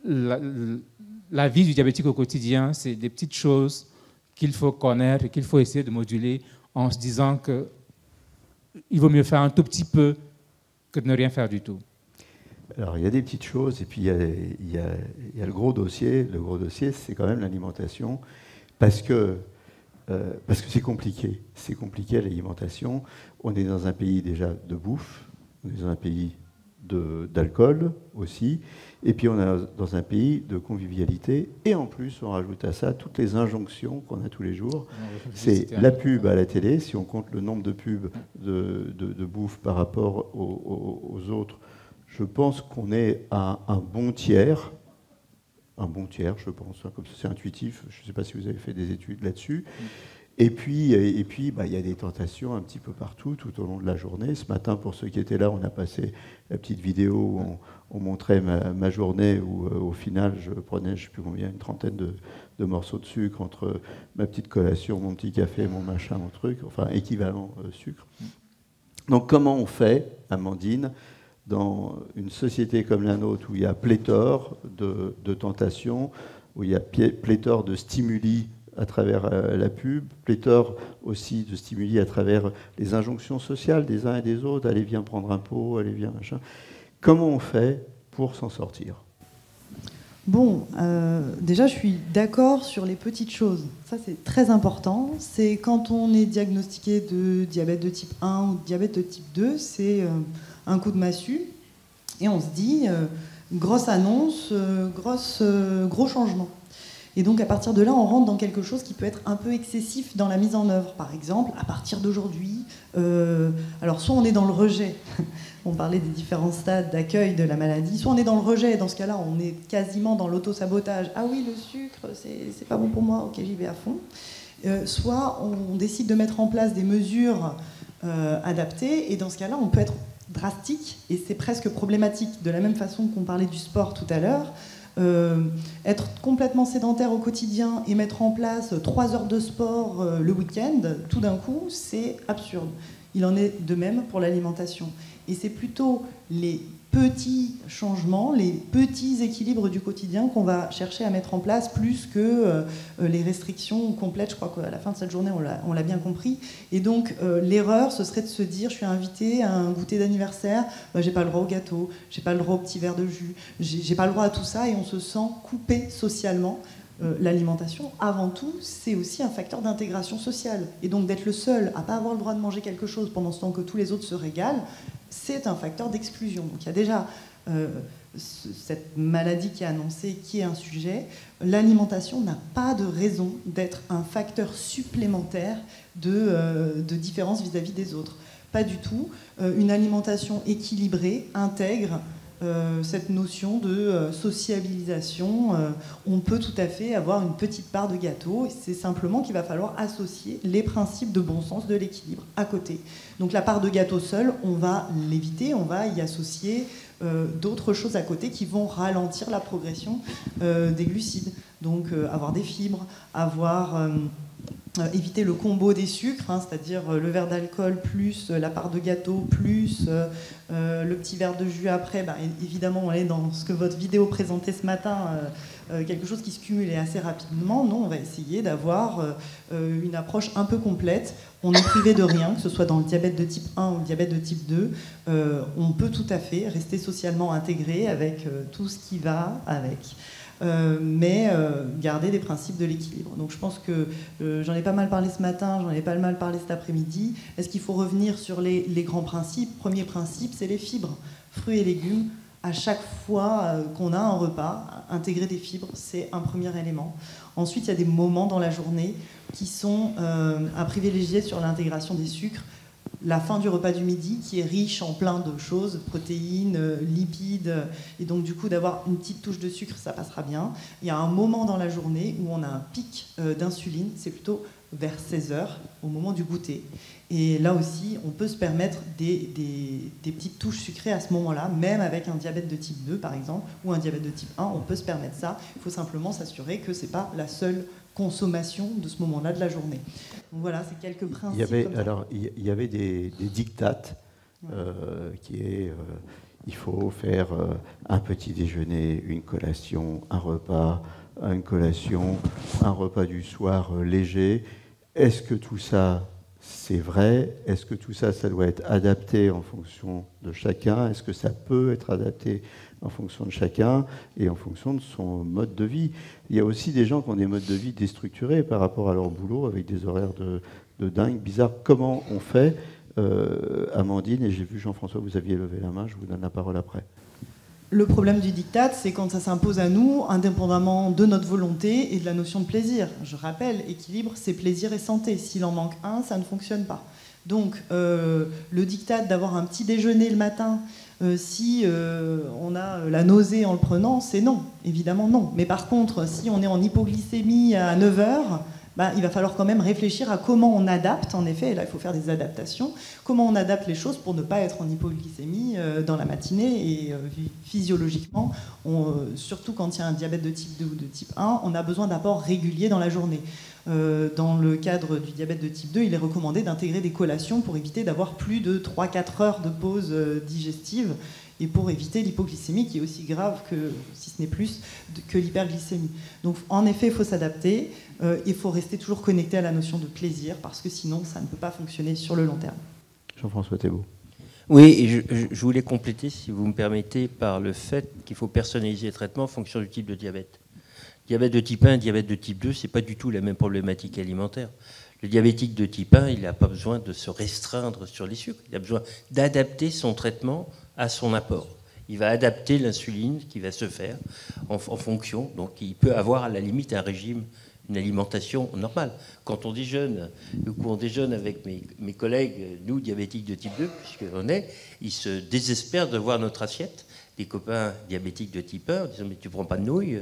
la vie du diabétique au quotidien, c'est des petites choses qu'il faut connaître et qu'il faut essayer de moduler en se disant qu'il vaut mieux faire un tout petit peu que de ne rien faire du tout. Alors, il y a des petites choses, et puis il y a le gros dossier. Le gros dossier, c'est quand même l'alimentation, parce que c'est compliqué. C'est compliqué, l'alimentation. On est dans un pays déjà de bouffe, on est dans un pays d'alcool aussi, et puis on est dans un pays de convivialité, et en plus on rajoute à ça toutes les injonctions qu'on a tous les jours. C'est la pub à la télé, si on compte le nombre de pubs de bouffe par rapport aux autres, je pense qu'on est à un bon tiers, je pense, comme ça c'est intuitif, je ne sais pas si vous avez fait des études là-dessus. Et puis, il y a des tentations un petit peu partout, tout au long de la journée. Ce matin, pour ceux qui étaient là, on a passé la petite vidéo où on montrait ma journée, où au final, je prenais, je ne sais plus combien, une trentaine de morceaux de sucre entre ma petite collation, mon petit café, mon machin, mon truc, enfin équivalent sucre. Donc comment on fait, Amandine, dans une société comme la nôtre, où il y a pléthore de tentations, où il y a pléthore de stimuli à travers la pub, pléthore aussi de stimuli à travers les injonctions sociales des uns et des autres, allez viens prendre un pot, allez viens machin. Comment on fait pour s'en sortir ? Bon, déjà je suis d'accord sur les petites choses. Ça c'est très important. C'est quand on est diagnostiqué de diabète de type 1 ou de diabète de type 2, c'est un coup de massue et on se dit grosse annonce, gros changement. Et donc à partir de là, on rentre dans quelque chose qui peut être un peu excessif dans la mise en œuvre. Par exemple, à partir d'aujourd'hui, alors soit on est dans le rejet, on parlait des différents stades d'accueil de la maladie, soit on est dans le rejet, et dans ce cas-là, on est quasiment dans l'auto-sabotage. Ah oui, le sucre, c'est pas bon pour moi, ok, j'y vais à fond. Soit on décide de mettre en place des mesures adaptées, et dans ce cas-là, on peut être drastique, et c'est presque problématique, de la même façon qu'on parlait du sport tout à l'heure. Être complètement sédentaire au quotidien et mettre en place 3 heures de sport le week-end, tout d'un coup, c'est absurde. Il en est de même pour l'alimentation. Et c'est plutôt les petits changements, les petits équilibres du quotidien qu'on va chercher à mettre en place plus que les restrictions complètes. Je crois qu'à la fin de cette journée, on l'a bien compris. Et donc, l'erreur, ce serait de se dire, je suis invité à un goûter d'anniversaire, j'ai pas le droit au gâteau, j'ai pas le droit au petit verre de jus, j'ai pas le droit à tout ça, et on se sent coupé socialement. L'alimentation, avant tout, c'est aussi un facteur d'intégration sociale. Et donc d'être le seul à pas avoir le droit de manger quelque chose pendant ce temps que tous les autres se régalent, c'est un facteur d'exclusion. Donc il y a déjà cette maladie qui est annoncée, qui est un sujet. L'alimentation n'a pas de raison d'être un facteur supplémentaire de différence vis-à-vis des autres. Pas du tout. Une alimentation équilibrée intègre cette notion de sociabilisation. On peut tout à fait avoir une petite part de gâteau, c'est simplement qu'il va falloir associer les principes de bon sens de l'équilibre à côté. Donc la part de gâteau seule, on va l'éviter, on va y associer d'autres choses à côté qui vont ralentir la progression des glucides. Donc avoir des fibres, avoir... éviter le combo des sucres, hein, c'est-à-dire le verre d'alcool plus la part de gâteau plus le petit verre de jus après. Évidemment, on est dans ce que votre vidéo présentait ce matin, quelque chose qui se cumule assez rapidement. Non, on va essayer d'avoir une approche un peu complète. On n'est privé de rien, que ce soit dans le diabète de type 1 ou le diabète de type 2. On peut tout à fait rester socialement intégré avec tout ce qui va avec. Mais garder des principes de l'équilibre. Donc je pense que j'en ai pas mal parlé ce matin, j'en ai pas mal parlé cet après-midi. Est-ce qu'il faut revenir sur les grands principes ? Premier principe, c'est les fibres. Fruits et légumes, à chaque fois qu'on a un repas, intégrer des fibres, c'est un premier élément. Ensuite, il y a des moments dans la journée qui sont à privilégier sur l'intégration des sucres. La fin du repas du midi qui est riche en plein de choses, protéines, lipides, et donc du coup d'avoir une petite touche de sucre, ça passera bien. Il y a un moment dans la journée où on a un pic d'insuline, c'est plutôt vers 16h, au moment du goûter. Et là aussi, on peut se permettre des petites touches sucrées à ce moment-là, même avec un diabète de type 2 par exemple, ou un diabète de type 1, on peut se permettre ça. Il faut simplement s'assurer que ce n'est pas la seule consommation de ce moment-là de la journée. Donc voilà, c'est quelques principes. Il y avait des dictates qui est il faut faire un petit déjeuner, une collation, un repas, une collation, un repas du soir léger. Est-ce que tout ça, c'est vrai? Est-ce que tout ça, ça doit être adapté en fonction de chacun? Est-ce que ça peut être adapté en fonction de chacun et en fonction de son mode de vie? Il y a aussi des gens qui ont des modes de vie déstructurés par rapport à leur boulot, avec des horaires de dingue, bizarres. Comment on fait, Amandine, et j'ai vu Jean-François, vous aviez levé la main, je vous donne la parole après. Le problème du diktat, c'est quand ça s'impose à nous, indépendamment de notre volonté et de la notion de plaisir. Je rappelle, équilibre, c'est plaisir et santé. S'il en manque un, ça ne fonctionne pas. Donc, le diktat d'avoir un petit déjeuner le matin, si on a la nausée en le prenant, c'est non, évidemment non. Mais par contre, si on est en hypoglycémie à 9h, il va falloir quand même réfléchir à comment on adapte, en effet, et là il faut faire des adaptations, comment on adapte les choses pour ne pas être en hypoglycémie dans la matinée, et physiologiquement, surtout quand il y a un diabète de type 2 ou de type 1, on a besoin d'apports réguliers dans la journée. Dans le cadre du diabète de type 2, il est recommandé d'intégrer des collations pour éviter d'avoir plus de 3-4 heures de pause digestive et pour éviter l'hypoglycémie qui est aussi grave que, si ce n'est plus, que l'hyperglycémie. Donc en effet, il faut s'adapter, il faut rester toujours connecté à la notion de plaisir parce que sinon, ça ne peut pas fonctionner sur le long terme. Jean-François Thébault. Oui, et je voulais compléter, si vous me permettez, par le fait qu'il faut personnaliser le traitement en fonction du type de diabète. Diabète de type 1, diabète de type 2, ce n'est pas du tout la même problématique alimentaire. Le diabétique de type 1, il n'a pas besoin de se restreindre sur les sucres. Il a besoin d'adapter son traitement à son apport. Il va adapter l'insuline qui va se faire en fonction. Donc il peut avoir à la limite un régime, une alimentation normale. Quand on déjeune, ou quand on déjeune avec mes collègues, nous, diabétiques de type 2, puisqu'on est, ils se désespèrent de voir notre assiette. Des copains diabétiques de type 1 en disant mais tu prends pas de nouilles,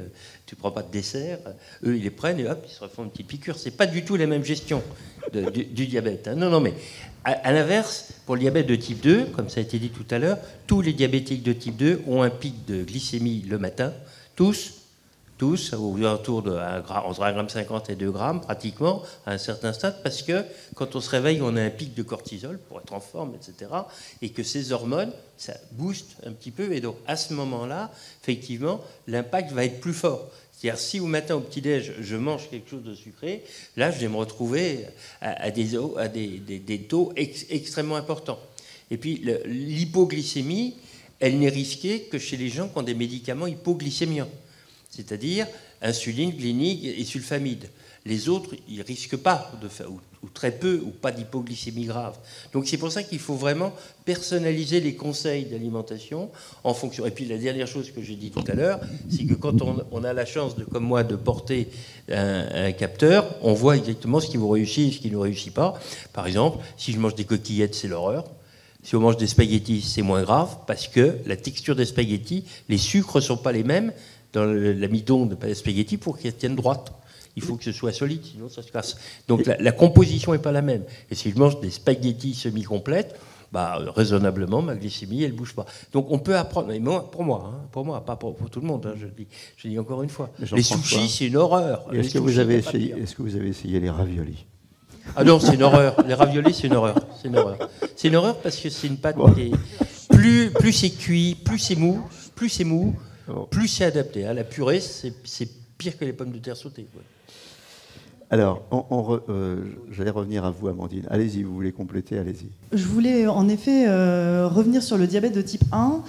tu prends pas de dessert. Eux, ils les prennent et hop, ils se refont une petite piqûre. C'est pas du tout la même gestion du diabète. Hein. Non, mais à l'inverse, pour le diabète de type 2, comme ça a été dit tout à l'heure, tous les diabétiques de type 2 ont un pic de glycémie le matin, tous, autour de entre 1,50 g et 2 grammes, pratiquement, à un certain stade, parce que quand on se réveille, on a un pic de cortisol pour être en forme, etc. Et que ces hormones, ça booste un petit peu. Et donc, à ce moment-là, effectivement, l'impact va être plus fort. C'est-à-dire, si au matin, au petit-déj, je mange quelque chose de sucré, là, je vais me retrouver à des taux extrêmement importants. Et puis, l'hypoglycémie, elle n'est risquée que chez les gens qui ont des médicaments hypoglycémiants. C'est-à-dire insuline, glynique et sulfamide. Les autres, ils ne risquent pas de faire, ou très peu, ou pas d'hypoglycémie grave. Donc c'est pour ça qu'il faut vraiment personnaliser les conseils d'alimentation en fonction. Et puis la dernière chose que j'ai dit tout à l'heure, c'est que quand on a la chance, comme moi, de porter un capteur, on voit exactement ce qui vous réussit et ce qui ne réussit pas. Par exemple, si je mange des coquillettes, c'est l'horreur. Si on mange des spaghettis, c'est moins grave, parce que la texture des spaghettis, les sucres ne sont pas les mêmes dans l'amidon de spaghetti pour qu'elle tienne droite. Il faut que ce soit solide, sinon ça se casse. Donc la composition n'est pas la même. Et si je mange des spaghettis semi-complètes, raisonnablement, ma glycémie, elle ne bouge pas. Donc on peut apprendre, mais pour moi, pas pour tout le monde, hein, je dis encore une fois. Les sushis, c'est une horreur. Est-ce que vous avez essayé les raviolis? Ah non, c'est une horreur. Les raviolis, c'est une horreur. C'est une horreur parce que c'est une pâte qui est... Plus c'est cuit, plus c'est mou, plus c'est adapté. Hein. La purée, c'est pire que les pommes de terre sautées. Ouais. Alors, j'allais revenir à vous, Amandine. Allez-y, vous voulez compléter, allez-y. Je voulais en effet revenir sur le diabète de type 1.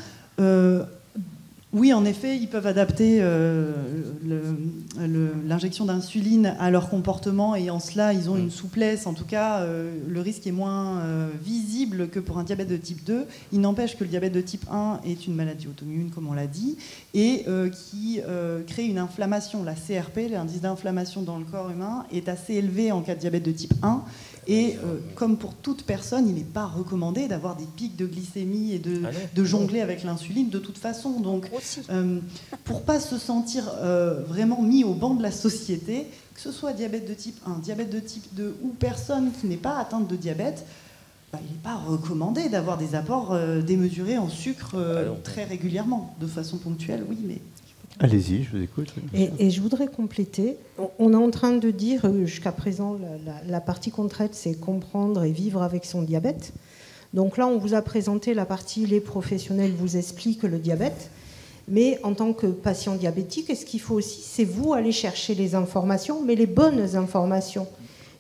Oui, en effet, ils peuvent adapter l'injection d'insuline à leur comportement et en cela, ils ont une souplesse. En tout cas, le risque est moins visible que pour un diabète de type 2. Il n'empêche que le diabète de type 1 est une maladie auto-immune, comme on l'a dit, et qui crée une inflammation. La CRP, l'indice d'inflammation dans le corps humain, est assez élevé en cas de diabète de type 1. Et comme pour toute personne, il n'est pas recommandé d'avoir des pics de glycémie et de jongler avec l'insuline de toute façon. Donc, pour ne pas se sentir vraiment mis au banc de la société, que ce soit diabète de type 1, diabète de type 2 ou personne qui n'est pas atteinte de diabète, il n'est pas recommandé d'avoir des apports démesurés en sucre très régulièrement. De façon ponctuelle, oui, mais... Allez-y, je vous écoute. Et je voudrais compléter. On est en train de dire, jusqu'à présent, la partie qu'on traite, c'est comprendre et vivre avec son diabète. Donc là, on vous a présenté la partie, les professionnels vous expliquent le diabète. Mais en tant que patient diabétique, ce qu'il faut aussi, c'est vous aller chercher les informations, mais les bonnes informations.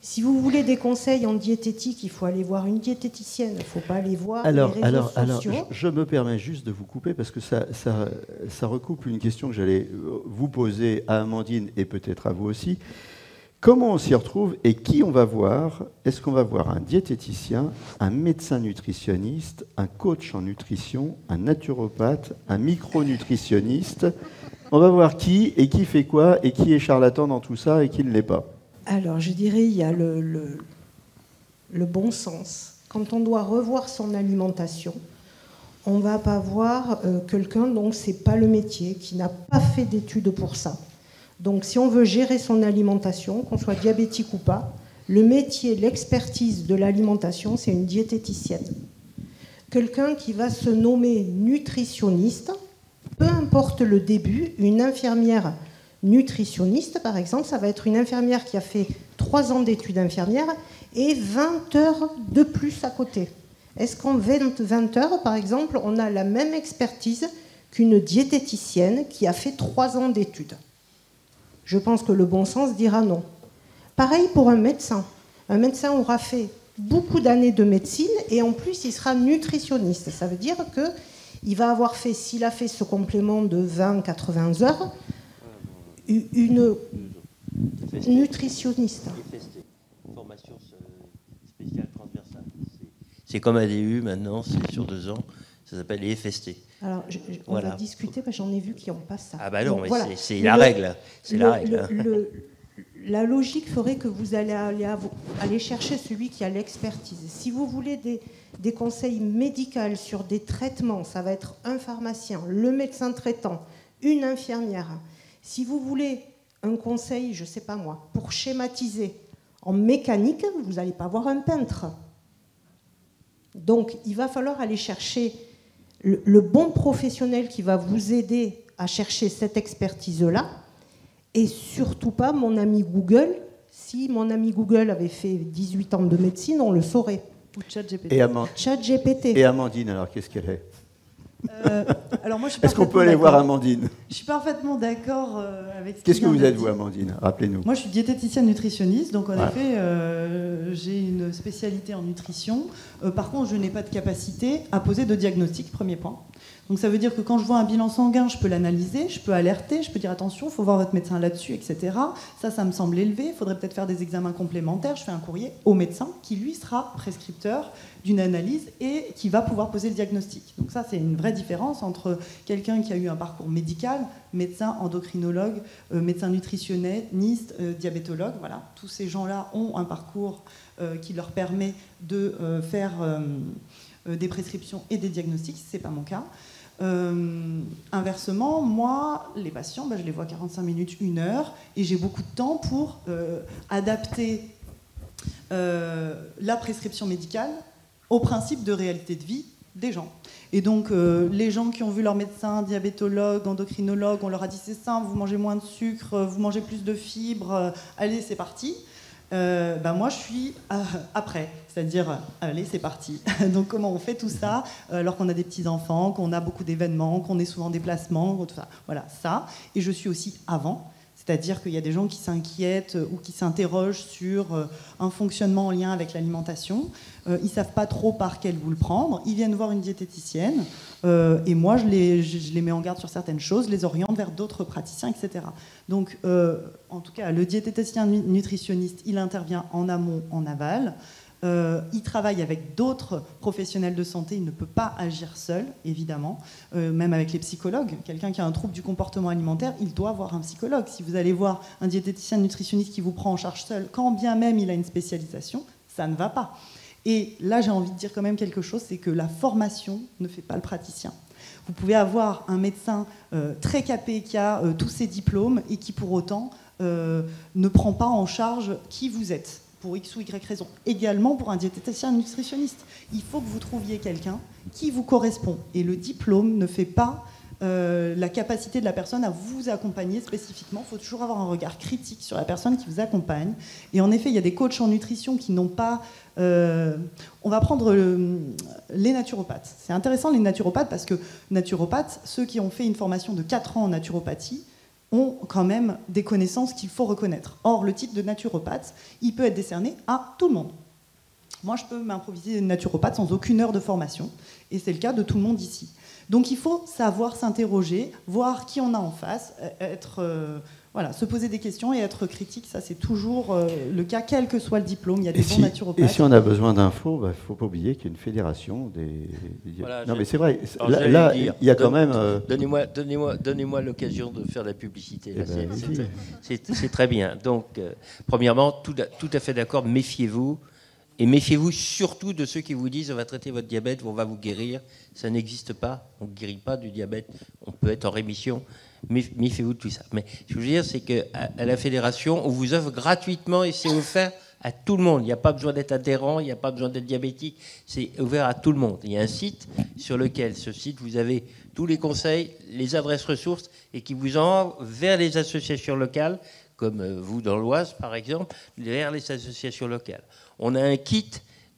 Si vous voulez des conseils en diététique, il faut aller voir une diététicienne. Il ne faut pas aller voir les réseaux sociaux. Je me permets juste de vous couper parce que ça recoupe une question que j'allais vous poser à Amandine et peut-être à vous aussi. Comment on s'y retrouve et qui on va voir? Est-ce qu'on va voir un diététicien, un médecin nutritionniste, un coach en nutrition, un naturopathe, un micronutritionniste? On va voir qui et qui fait quoi et qui est charlatan dans tout ça et qui ne l'est pas. Alors, je dirais, il y a le bon sens. Quand on doit revoir son alimentation, on ne va pas voir quelqu'un dont ce n'est pas le métier, qui n'a pas fait d'études pour ça. Donc, si on veut gérer son alimentation, qu'on soit diabétique ou pas, le métier, l'expertise de l'alimentation, c'est une diététicienne. Quelqu'un qui va se nommer nutritionniste, peu importe le début, une infirmière nutritionniste, par exemple, ça va être une infirmière qui a fait 3 ans d'études infirmières et 20 heures de plus à côté. Est-ce qu'en 20 heures, par exemple, on a la même expertise qu'une diététicienne qui a fait 3 ans d'études? Je pense que le bon sens dira non. Pareil pour un médecin. Un médecin aura fait beaucoup d'années de médecine et en plus, il sera nutritionniste. Ça veut dire qu'il va avoir fait, s'il a fait ce complément de 20-80 heures, une nutritionniste. Formation spéciale transversale. C'est comme ADU maintenant, c'est sur 2 ans. Ça s'appelle les FST. Alors, on va discuter, parce que j'en ai vu qui n'ont pas ça. Ah bah non, donc, mais voilà. c'est la règle. C'est la règle. La logique ferait que vous allez aller chercher celui qui a l'expertise. Si vous voulez des conseils médicaux sur des traitements, ça va être un pharmacien, le médecin traitant, une infirmière. Si vous voulez un conseil, je ne sais pas moi, pour schématiser en mécanique, vous n'allez pas voir un peintre. Donc, il va falloir aller chercher le bon professionnel qui va vous aider à chercher cette expertise-là. Et surtout pas mon ami Google. Si mon ami Google avait fait 18 ans de médecine, on le saurait. Ou ChatGPT. ChatGPT. Et Amandine, alors qu'est-ce qu'elle est Alors moi, je suis Est-ce qu'on peut aller voir Amandine? Je suis parfaitement d'accord avec ce Qu'est-ce que vous êtes, dit. vous, Amandine? Rappelez-nous. Moi, je suis diététicienne nutritionniste, donc en effet, j'ai une spécialité en nutrition. Par contre, je n'ai pas de capacité à poser de diagnostic, premier point. Donc ça veut dire que quand je vois un bilan sanguin, je peux l'analyser, je peux alerter, je peux dire attention, il faut voir votre médecin là-dessus, etc. Ça me semble élevé. Il faudrait peut-être faire des examens complémentaires. Je fais un courrier au médecin qui, lui, sera prescripteur d'une analyse et qui va pouvoir poser le diagnostic. Donc ça, c'est une vraie différence entre quelqu'un qui a eu un parcours médical, médecin, endocrinologue, médecin nutritionniste, diabétologue. Voilà, tous ces gens-là ont un parcours qui leur permet de faire des prescriptions et des diagnostics. Ce n'est pas mon cas. Inversement, moi, les patients, je les vois 45 minutes, 1 heure, et j'ai beaucoup de temps pour adapter la prescription médicale au principe de réalité de vie des gens. Et donc, les gens qui ont vu leur médecin, diabétologue, endocrinologue, on leur a dit c'est simple, vous mangez moins de sucre, vous mangez plus de fibres, allez, c'est parti. Moi, je suis après, c'est-à-dire, allez, c'est parti. Donc, comment on fait tout ça alors qu'on a des petits-enfants, qu'on a beaucoup d'événements, qu'on est souvent en déplacement, tout ça. Voilà, ça. Et je suis aussi avant, c'est-à-dire qu'il y a des gens qui s'inquiètent ou qui s'interrogent sur un fonctionnement en lien avec l'alimentation. Ils ne savent pas trop par quel bout le prendre. Ils viennent voir une diététicienne et moi, je les mets en garde sur certaines choses, les oriente vers d'autres praticiens, etc. Donc, en tout cas, le diététicien nutritionniste, il intervient en amont, en aval. Il travaille avec d'autres professionnels de santé, il ne peut pas agir seul, évidemment, même avec les psychologues. Quelqu'un qui a un trouble du comportement alimentaire, il doit voir un psychologue. Si vous allez voir un diététicien nutritionniste qui vous prend en charge seul, quand bien même il a une spécialisation, ça ne va pas. Et là, j'ai envie de dire quand même quelque chose, c'est que la formation ne fait pas le praticien. Vous pouvez avoir un médecin très capé qui a tous ses diplômes et qui, pour autant, ne prend pas en charge qui vous êtes, pour X ou Y raison. Également pour un diététicien nutritionniste. Il faut que vous trouviez quelqu'un qui vous correspond. Et le diplôme ne fait pas la capacité de la personne à vous accompagner spécifiquement. Il faut toujours avoir un regard critique sur la personne qui vous accompagne. Et en effet, il y a des coachs en nutrition qui n'ont pas... on va prendre les naturopathes. C'est intéressant, les naturopathes, parce que naturopathes, ceux qui ont fait une formation de 4 ans en naturopathie, ont quand même des connaissances qu'il faut reconnaître. Or, le titre de naturopathe, il peut être décerné à tout le monde. Moi, je peux m'improviser naturopathe sans aucune heure de formation, et c'est le cas de tout le monde ici. Donc, il faut savoir s'interroger, voir qui on a en face, se poser des questions et être critique. Ça, c'est toujours le cas, quel que soit le diplôme. Il y a des bons naturopathes. Et si on a besoin d'infos, il ne faut pas oublier qu'il y a une fédération des... Voilà, non, mais c'est vrai. Alors, là, il y a quand même... Donnez-moi l'occasion de faire la publicité. Là, c'est très bien. Donc, premièrement, tout à fait d'accord, méfiez-vous. Et méfiez-vous surtout de ceux qui vous disent on va traiter votre diabète, on va vous guérir. Ça n'existe pas. On ne guérit pas du diabète. On peut être en rémission. Méfiez-vous de tout ça. Mais ce que je veux dire, c'est qu'à la fédération, on vous offre gratuitement et c'est offert à tout le monde. Il n'y a pas besoin d'être adhérent, il n'y a pas besoin d'être diabétique. C'est ouvert à tout le monde. Il y a un site sur lequel, ce site, vous avez tous les conseils, les adresses ressources et qui vous envoie vers les associations locales, comme vous dans l'Oise, par exemple, vers les associations locales. On a un kit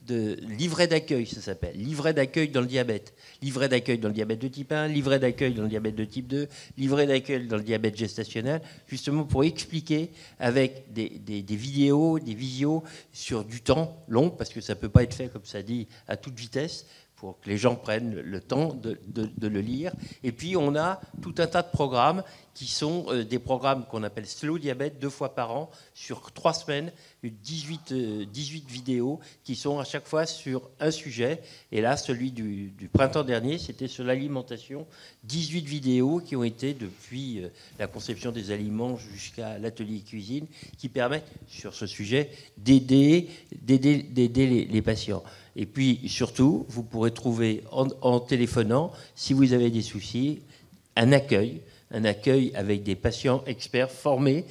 de livret d'accueil, ça s'appelle. Livret d'accueil dans le diabète. Livret d'accueil dans le diabète de type 1, livret d'accueil dans le diabète de type 2, livret d'accueil dans le diabète gestationnel, justement pour expliquer avec des vidéos, des visios sur du temps long, parce que ça ne peut pas être fait, comme ça dit, à toute vitesse, pour que les gens prennent le temps de le lire. Et puis, on a tout un tas de programmes qui sont des programmes qu'on appelle Slow Diabète, 2 fois par an, sur 3 semaines, 18 vidéos qui sont à chaque fois sur un sujet. Et là, celui du printemps dernier, c'était sur l'alimentation, 18 vidéos qui ont été, depuis la conception des aliments jusqu'à l'atelier cuisine, qui permettent, sur ce sujet, d'aider les patients. Et puis, surtout, vous pourrez trouver, en téléphonant, si vous avez des soucis, un accueil avec des patients experts formés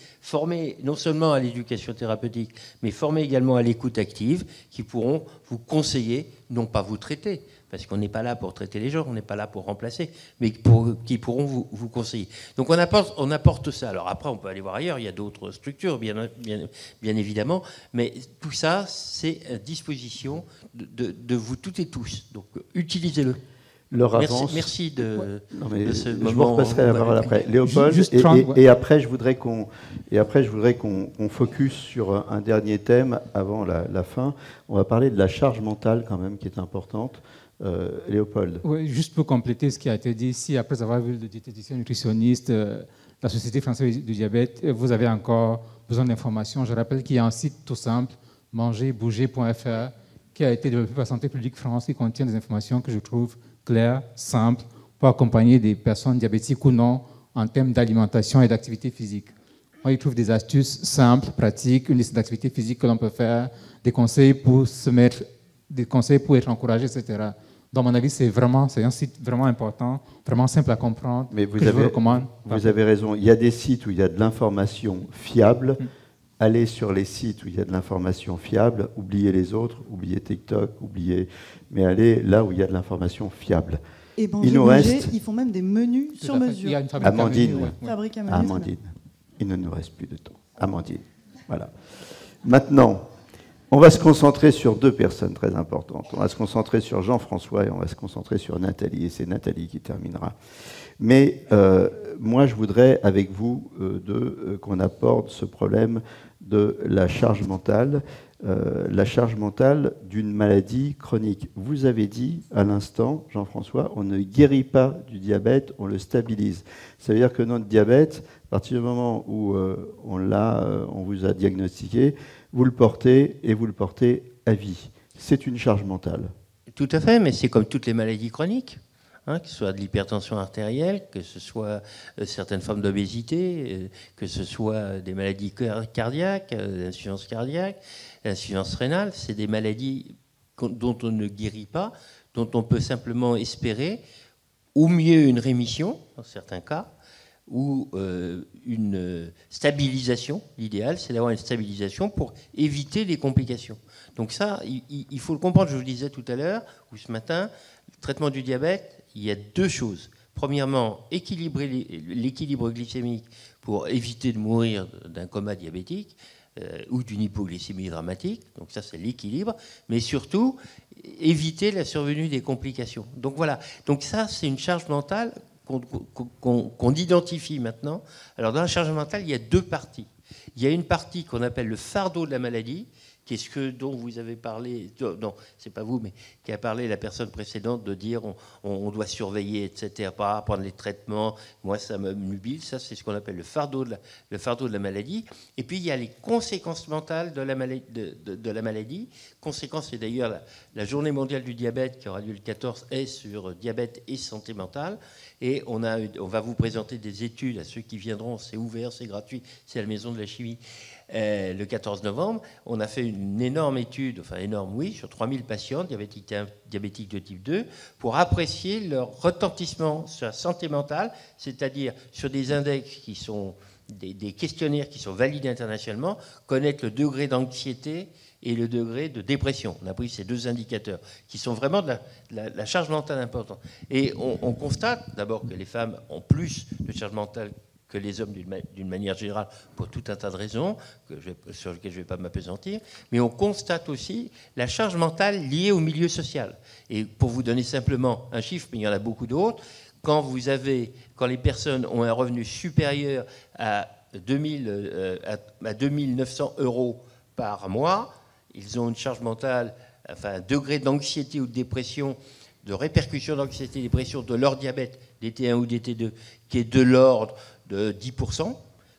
non seulement à l'éducation thérapeutique, mais formés également à l'écoute active, qui pourront vous conseiller, non pas vous traiter, parce qu'on n'est pas là pour traiter les gens, on n'est pas là pour remplacer, mais qui pourront vous conseiller. Donc on apporte ça. Alors après, on peut aller voir ailleurs, il y a d'autres structures, bien évidemment, mais tout ça, c'est à disposition de vous toutes et tous. Donc utilisez-le. Merci de ce moment. Je vous repasserai la parole après. Léopold, et après, je voudrais qu'on focus sur un dernier thème avant la fin. On va parler de la charge mentale quand même, qui est importante. Léopold. Oui, juste pour compléter ce qui a été dit ici, après avoir vu le diététicien nutritionniste, la Société française du diabète, vous avez encore besoin d'informations. Je rappelle qu'il y a un site tout simple, mangerbouger.fr, qui a été développé par Santé publique France, qui contient des informations que je trouve claires, simples, pour accompagner des personnes diabétiques ou non en termes d'alimentation et d'activité physique. On y trouve des astuces simples, pratiques, une liste d'activités physiques que l'on peut faire, des conseils pour se mettre, des conseils pour être encouragé, etc. Dans mon avis, c'est un site vraiment important, vraiment simple à comprendre. Mais je vous recommande. Vous avez raison. Il y a des sites où il y a de l'information fiable. Allez sur les sites où il y a de l'information fiable. Oubliez les autres, oubliez TikTok, mais allez là où il y a de l'information fiable. Et ils font même des menus sur mesure. Il y a une fabrique Amandine. Fabrique à menus. Amandine. Il ne nous reste plus de temps. Amandine. Voilà. Maintenant, on va se concentrer sur 2 personnes très importantes. On va se concentrer sur Jean-François et on va se concentrer sur Nathalie. Et c'est Nathalie qui terminera. Mais moi, je voudrais, avec vous qu'on aborde ce problème de la charge mentale d'une maladie chronique. Vous avez dit à l'instant, Jean-François, on ne guérit pas du diabète, on le stabilise. Ça veut dire que notre diabète, à partir du moment où on vous a diagnostiqué, vous le portez et vous le portez à vie. C'est une charge mentale. Tout à fait, mais c'est comme toutes les maladies chroniques. Que ce soit de l'hypertension artérielle, que ce soit certaines formes d'obésité, que ce soit des maladies cardiaques, l'insuffisance cardiaque, l'insuffisance rénale, c'est des maladies dont on ne guérit pas, dont on peut simplement espérer au mieux une rémission, dans certains cas, ou une stabilisation. L'idéal, c'est d'avoir une stabilisation pour éviter les complications. Donc ça, il faut le comprendre. Je vous le disais tout à l'heure, ou ce matin, le traitement du diabète, il y a 2 choses. Premièrement, équilibrer l'équilibre glycémique pour éviter de mourir d'un coma diabétique ou d'une hypoglycémie dramatique. Donc ça, c'est l'équilibre. Mais surtout, éviter la survenue des complications. Donc voilà. Donc ça, c'est une charge mentale qu'on identifie maintenant. Alors dans la charge mentale, il y a 2 parties. Il y a une partie qu'on appelle le fardeau de la maladie, qui est ce dont vous avez parlé, non, c'est pas vous, mais qui a parlé la personne précédente, de dire on doit surveiller, etc., pas prendre les traitements. Moi, ça me nubile. Ça, c'est ce qu'on appelle le fardeau de la maladie. Et puis, il y a les conséquences mentales de la maladie. Conséquences, c'est d'ailleurs la journée mondiale du diabète, qui aura lieu le 14, est sur diabète et santé mentale. Et on va vous présenter des études à ceux qui viendront. C'est ouvert, c'est gratuit, c'est à la Maison de la Chimie. Le 14 novembre, on a fait une énorme étude, enfin énorme oui, sur 3000 patients diabétiques de type 2 pour apprécier leur retentissement sur la santé mentale, c'est-à-dire sur des index qui sont des questionnaires qui sont validés internationalement, connaître le degré d'anxiété et le degré de dépression. On a pris ces 2 indicateurs qui sont vraiment de la charge mentale importante. Et on constate d'abord que les femmes ont plus de charge mentale que les hommes d'une manière générale, pour tout un tas de raisons sur lesquelles je ne vais pas m'appesantir, mais on constate aussi la charge mentale liée au milieu social. Et pour vous donner simplement un chiffre, mais il y en a beaucoup d'autres, quand les personnes ont un revenu supérieur à 2900 € par mois, ils ont une charge mentale, enfin un degré d'anxiété ou de dépression de répercussion d'anxiété et dépression de leur diabète, DT1 ou DT2, qui est de l'ordre de 10%.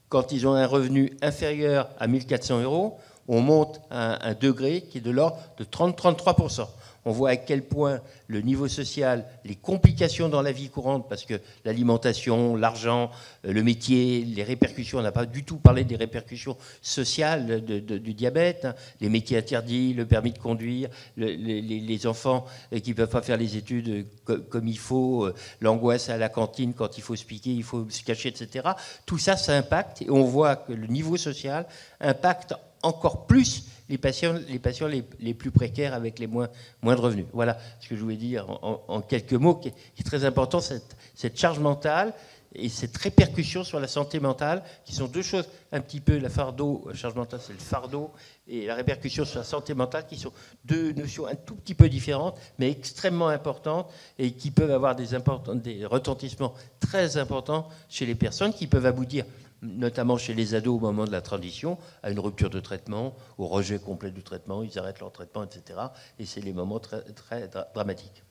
Quand ils ont un revenu inférieur à 1 400 €, on monte à un degré qui est de l'ordre de 30-33%. On voit à quel point le niveau social, les complications dans la vie courante, parce que l'alimentation, l'argent, le métier, les répercussions, on n'a pas du tout parlé des répercussions sociales du diabète, hein, les métiers interdits, le permis de conduire, les enfants qui ne peuvent pas faire les études comme il faut, l'angoisse à la cantine quand il faut se piquer, il faut se cacher, etc. Tout ça, ça impacte, et on voit que le niveau social impacte encore plus les patients les plus précaires avec les moins de revenus. Voilà ce que je voulais dire en quelques mots, qui est très important, cette charge mentale et cette répercussion sur la santé mentale, qui sont deux choses un petit peu, la charge mentale c'est le fardeau, et la répercussion sur la santé mentale, qui sont deux notions un tout petit peu différentes, mais extrêmement importantes, et qui peuvent avoir des retentissements très importants chez les personnes, qui peuvent aboutir, notamment chez les ados au moment de la transition, à une rupture de traitement, au rejet complet du traitement, ils arrêtent leur traitement, etc. Et c'est les moments très, très dramatiques.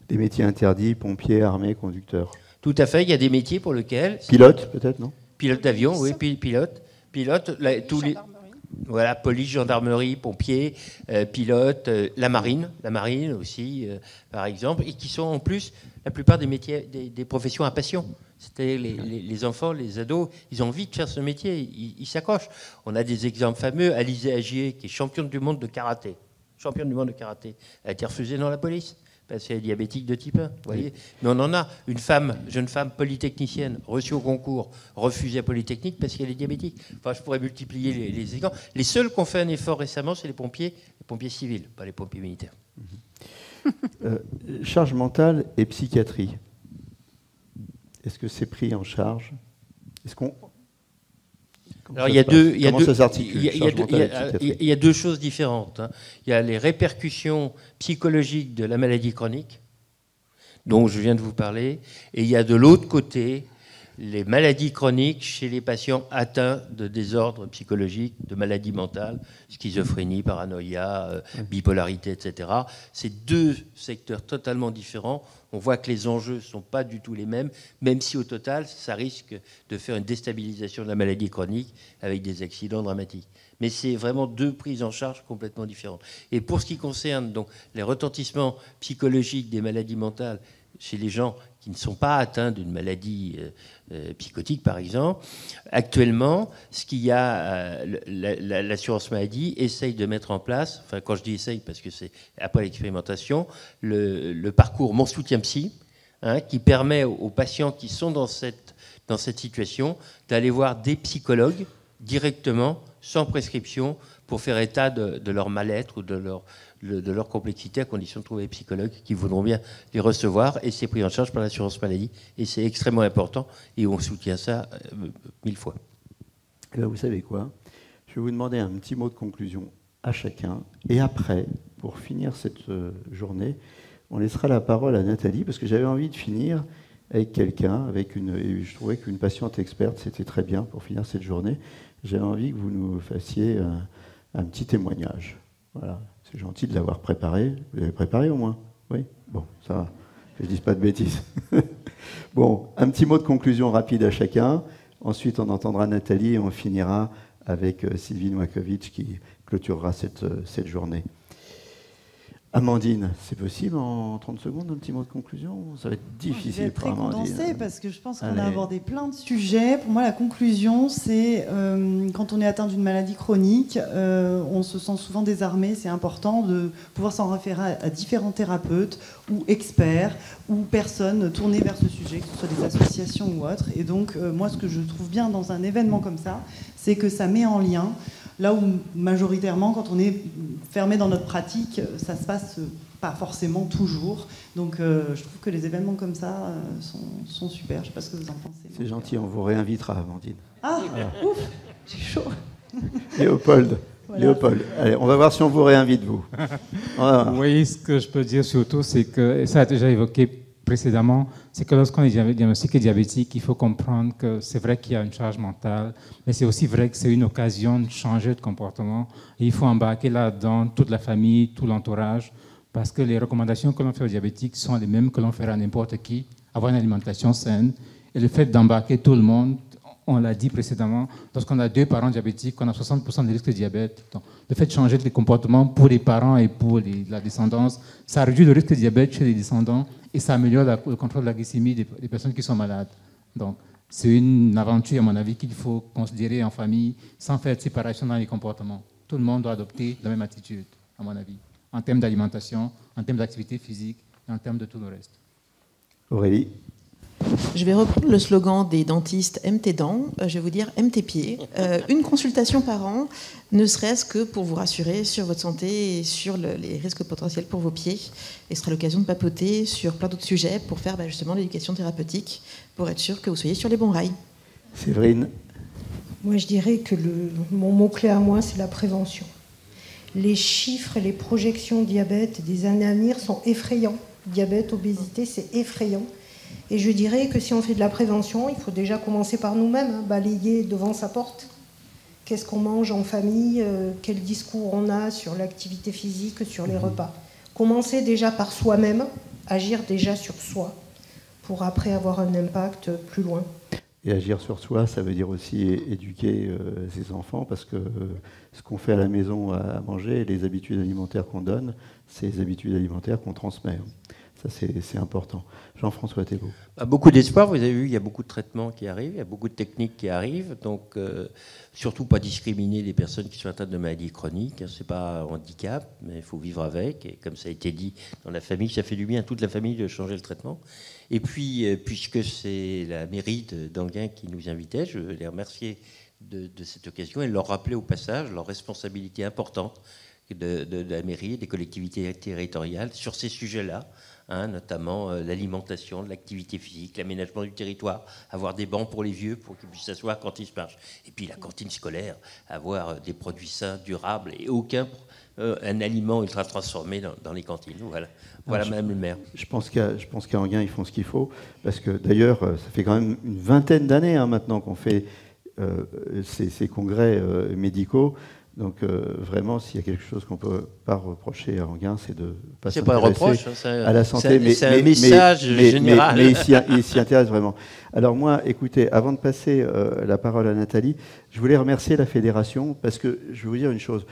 Les métiers interdits, pompiers, armés, conducteurs. Tout à fait, il y a des métiers pour lesquels... Pilote, peut-être, non? Pilote d'avion, oui, pilote, tous les... Voilà, police, gendarmerie, pompiers, pilote, la marine aussi, par exemple, et qui sont en plus la plupart des métiers, des professions à passion. C'était les enfants, les ados, ils ont envie de faire ce métier, ils s'accrochent. On a des exemples fameux, Alizé Agier, qui est championne du monde de karaté. Championne du monde de karaté. Elle a été refusée dans la police, parce qu'elle est diabétique de type 1, vous voyez. Mais on en a une jeune femme polytechnicienne, reçue au concours, refusée à Polytechnique parce qu'elle est diabétique. Enfin, je pourrais multiplier les exemples. Les seuls qui ont fait un effort récemment, c'est les pompiers civils, pas les pompiers militaires. Charge mentale et psychiatrie. Est-ce que c'est pris en charge? Est-ce qu'on... Alors, il y a deux choses différentes. Il y a les répercussions psychologiques de la maladie chronique, dont je viens de vous parler, et il y a de l'autre côté les maladies chroniques chez les patients atteints de désordres psychologiques, de maladies mentales, schizophrénie, paranoïa, bipolarité, etc. C'est deux secteurs totalement différents. On voit que les enjeux ne sont pas du tout les mêmes, même si au total, ça risque de faire une déstabilisation de la maladie chronique avec des accidents dramatiques. Mais c'est vraiment deux prises en charge complètement différentes. Et pour ce qui concerne donc les retentissements psychologiques des maladies mentales chez les gens qui ne sont pas atteints d'une maladie psychotique, par exemple, actuellement, ce qu'il y a, l'assurance maladie essaye de mettre en place, enfin quand je dis essaye parce que c'est après l'expérimentation, le parcours Mon soutien psy, hein, qui permet aux patients qui sont dans cette situation d'aller voir des psychologues directement, sans prescription, pour faire état de leur mal-être ou de leur complexité, à condition de trouver des psychologues qui voudront bien les recevoir, et c'est pris en charge par l'assurance maladie, et c'est extrêmement important, et on soutient ça 1000 fois. Et bien, vous savez quoi? Je vais vous demander un petit mot de conclusion à chacun, et après, pour finir cette journée, on laissera la parole à Nathalie, parce que j'avais envie de finir avec quelqu'un, et je trouvais qu'une patiente experte, c'était très bien pour finir cette journée. J'avais envie que vous nous fassiez un petit témoignage. Voilà. C'est gentil de l'avoir préparé. Vous l'avez préparé au moins? Oui? Bon, ça va. Que je ne dise pas de bêtises. Bon, un petit mot de conclusion rapide à chacun. Ensuite, on entendra Nathalie et on finira avec Sylvie Novakovic qui clôturera cette journée. Amandine, c'est possible en 30 secondes, un petit mot de conclusion? Ça va être difficile pour Amandine. Je vais être très condensée parce que je pense qu'on a abordé plein de sujets. Pour moi, la conclusion, c'est quand on est atteint d'une maladie chronique, on se sent souvent désarmé. C'est important de pouvoir s'en référer à différents thérapeutes ou experts ou personnes tournées vers ce sujet, que ce soit des associations ou autres. Et donc, moi, ce que je trouve bien dans un événement comme ça, c'est que ça met en lien. Là où, majoritairement, quand on est fermé dans notre pratique, ça se passe pas forcément toujours. Donc, je trouve que les événements comme ça sont super. Je ne sais pas ce que vous en pensez. C'est gentil, on vous réinvitera, Amandine. Ah, ouf, j'ai chaud. Léopold. Voilà. Léopold, allez, on va voir si on vous réinvite, vous. Oui, ce que je peux dire surtout, c'est que, et ça a déjà évoqué précédemment, c'est que lorsqu'on est diagnostiqué diabétique, il faut comprendre que c'est vrai qu'il y a une charge mentale, mais c'est aussi vrai que c'est une occasion de changer de comportement. Et il faut embarquer là-dedans toute la famille, tout l'entourage, parce que les recommandations que l'on fait aux diabétiques sont les mêmes que l'on ferait à n'importe qui, avoir une alimentation saine. Et le fait d'embarquer tout le monde, on l'a dit précédemment, lorsqu'on a 2 parents diabétiques, on a 60% de risque de diabète. Donc, le fait de changer les comportements pour les parents et pour la descendance, ça réduit le risque de diabète chez les descendants et ça améliore le contrôle de la glycémie des personnes qui sont malades. Donc, c'est une aventure, à mon avis, qu'il faut considérer en famille sans faire de séparation dans les comportements. Tout le monde doit adopter la même attitude, à mon avis, en termes d'alimentation, en termes d'activité physique et en termes de tout le reste. Aurélie? Je vais reprendre le slogan des dentistes « Aime tes dents », je vais vous dire « Aime tes pieds ». Une consultation par an, ne serait-ce que pour vous rassurer sur votre santé et sur les risques potentiels pour vos pieds. Et ce sera l'occasion de papoter sur plein d'autres sujets pour faire justement l'éducation thérapeutique, pour être sûr que vous soyez sur les bons rails. Séverine? Moi, je dirais que mon mot-clé à moi, c'est la prévention. Les chiffres et les projections diabète des années à venir sont effrayants. Diabète, obésité, c'est effrayant. Et je dirais que si on fait de la prévention, il faut déjà commencer par nous-mêmes, balayer devant sa porte. Qu'est-ce qu'on mange en famille, quel discours on a sur l'activité physique, sur les repas. Commencer déjà par soi-même, agir déjà sur soi, pour après avoir un impact plus loin. Et agir sur soi, ça veut dire aussi éduquer ses enfants, parce que ce qu'on fait à la maison à manger, les habitudes alimentaires qu'on donne, c'est les habitudes alimentaires qu'on transmet. Ça, c'est important. Jean-François Thébault. Beaucoup d'espoir, vous avez vu, il y a beaucoup de traitements qui arrivent, il y a beaucoup de techniques qui arrivent, donc surtout pas discriminer les personnes qui sont atteintes de maladies chroniques, c'est pas un handicap, mais il faut vivre avec, et comme ça a été dit dans la famille, ça fait du bien à toute la famille de changer le traitement. Et puis, puisque c'est la mairie d'Enghien qui nous invitait, je veux les remercier de cette occasion et leur rappeler au passage leur responsabilité importante de la mairie et des collectivités territoriales sur ces sujets-là. Notamment l'alimentation, l'activité physique, l'aménagement du territoire, avoir des bancs pour les vieux pour qu'ils puissent s'asseoir quand ils se marchent. Et puis la cantine scolaire, avoir des produits sains, durables et un aliment ultra transformé dans les cantines. Voilà Madame le maire. Je pense qu'à Enghien, ils font ce qu'il faut, parce que d'ailleurs, ça fait quand même une vingtaine d'années maintenant qu'on fait ces congrès médicaux. Donc vraiment, s'il y a quelque chose qu'on ne peut pas reprocher à Enghien, c'est de ne pas s'intéresser à la santé. C'est un message général. Mais il s'y intéresse vraiment. Alors moi, écoutez, avant de passer la parole à Nathalie, je voulais remercier la fédération, parce que je vais vous dire une chose.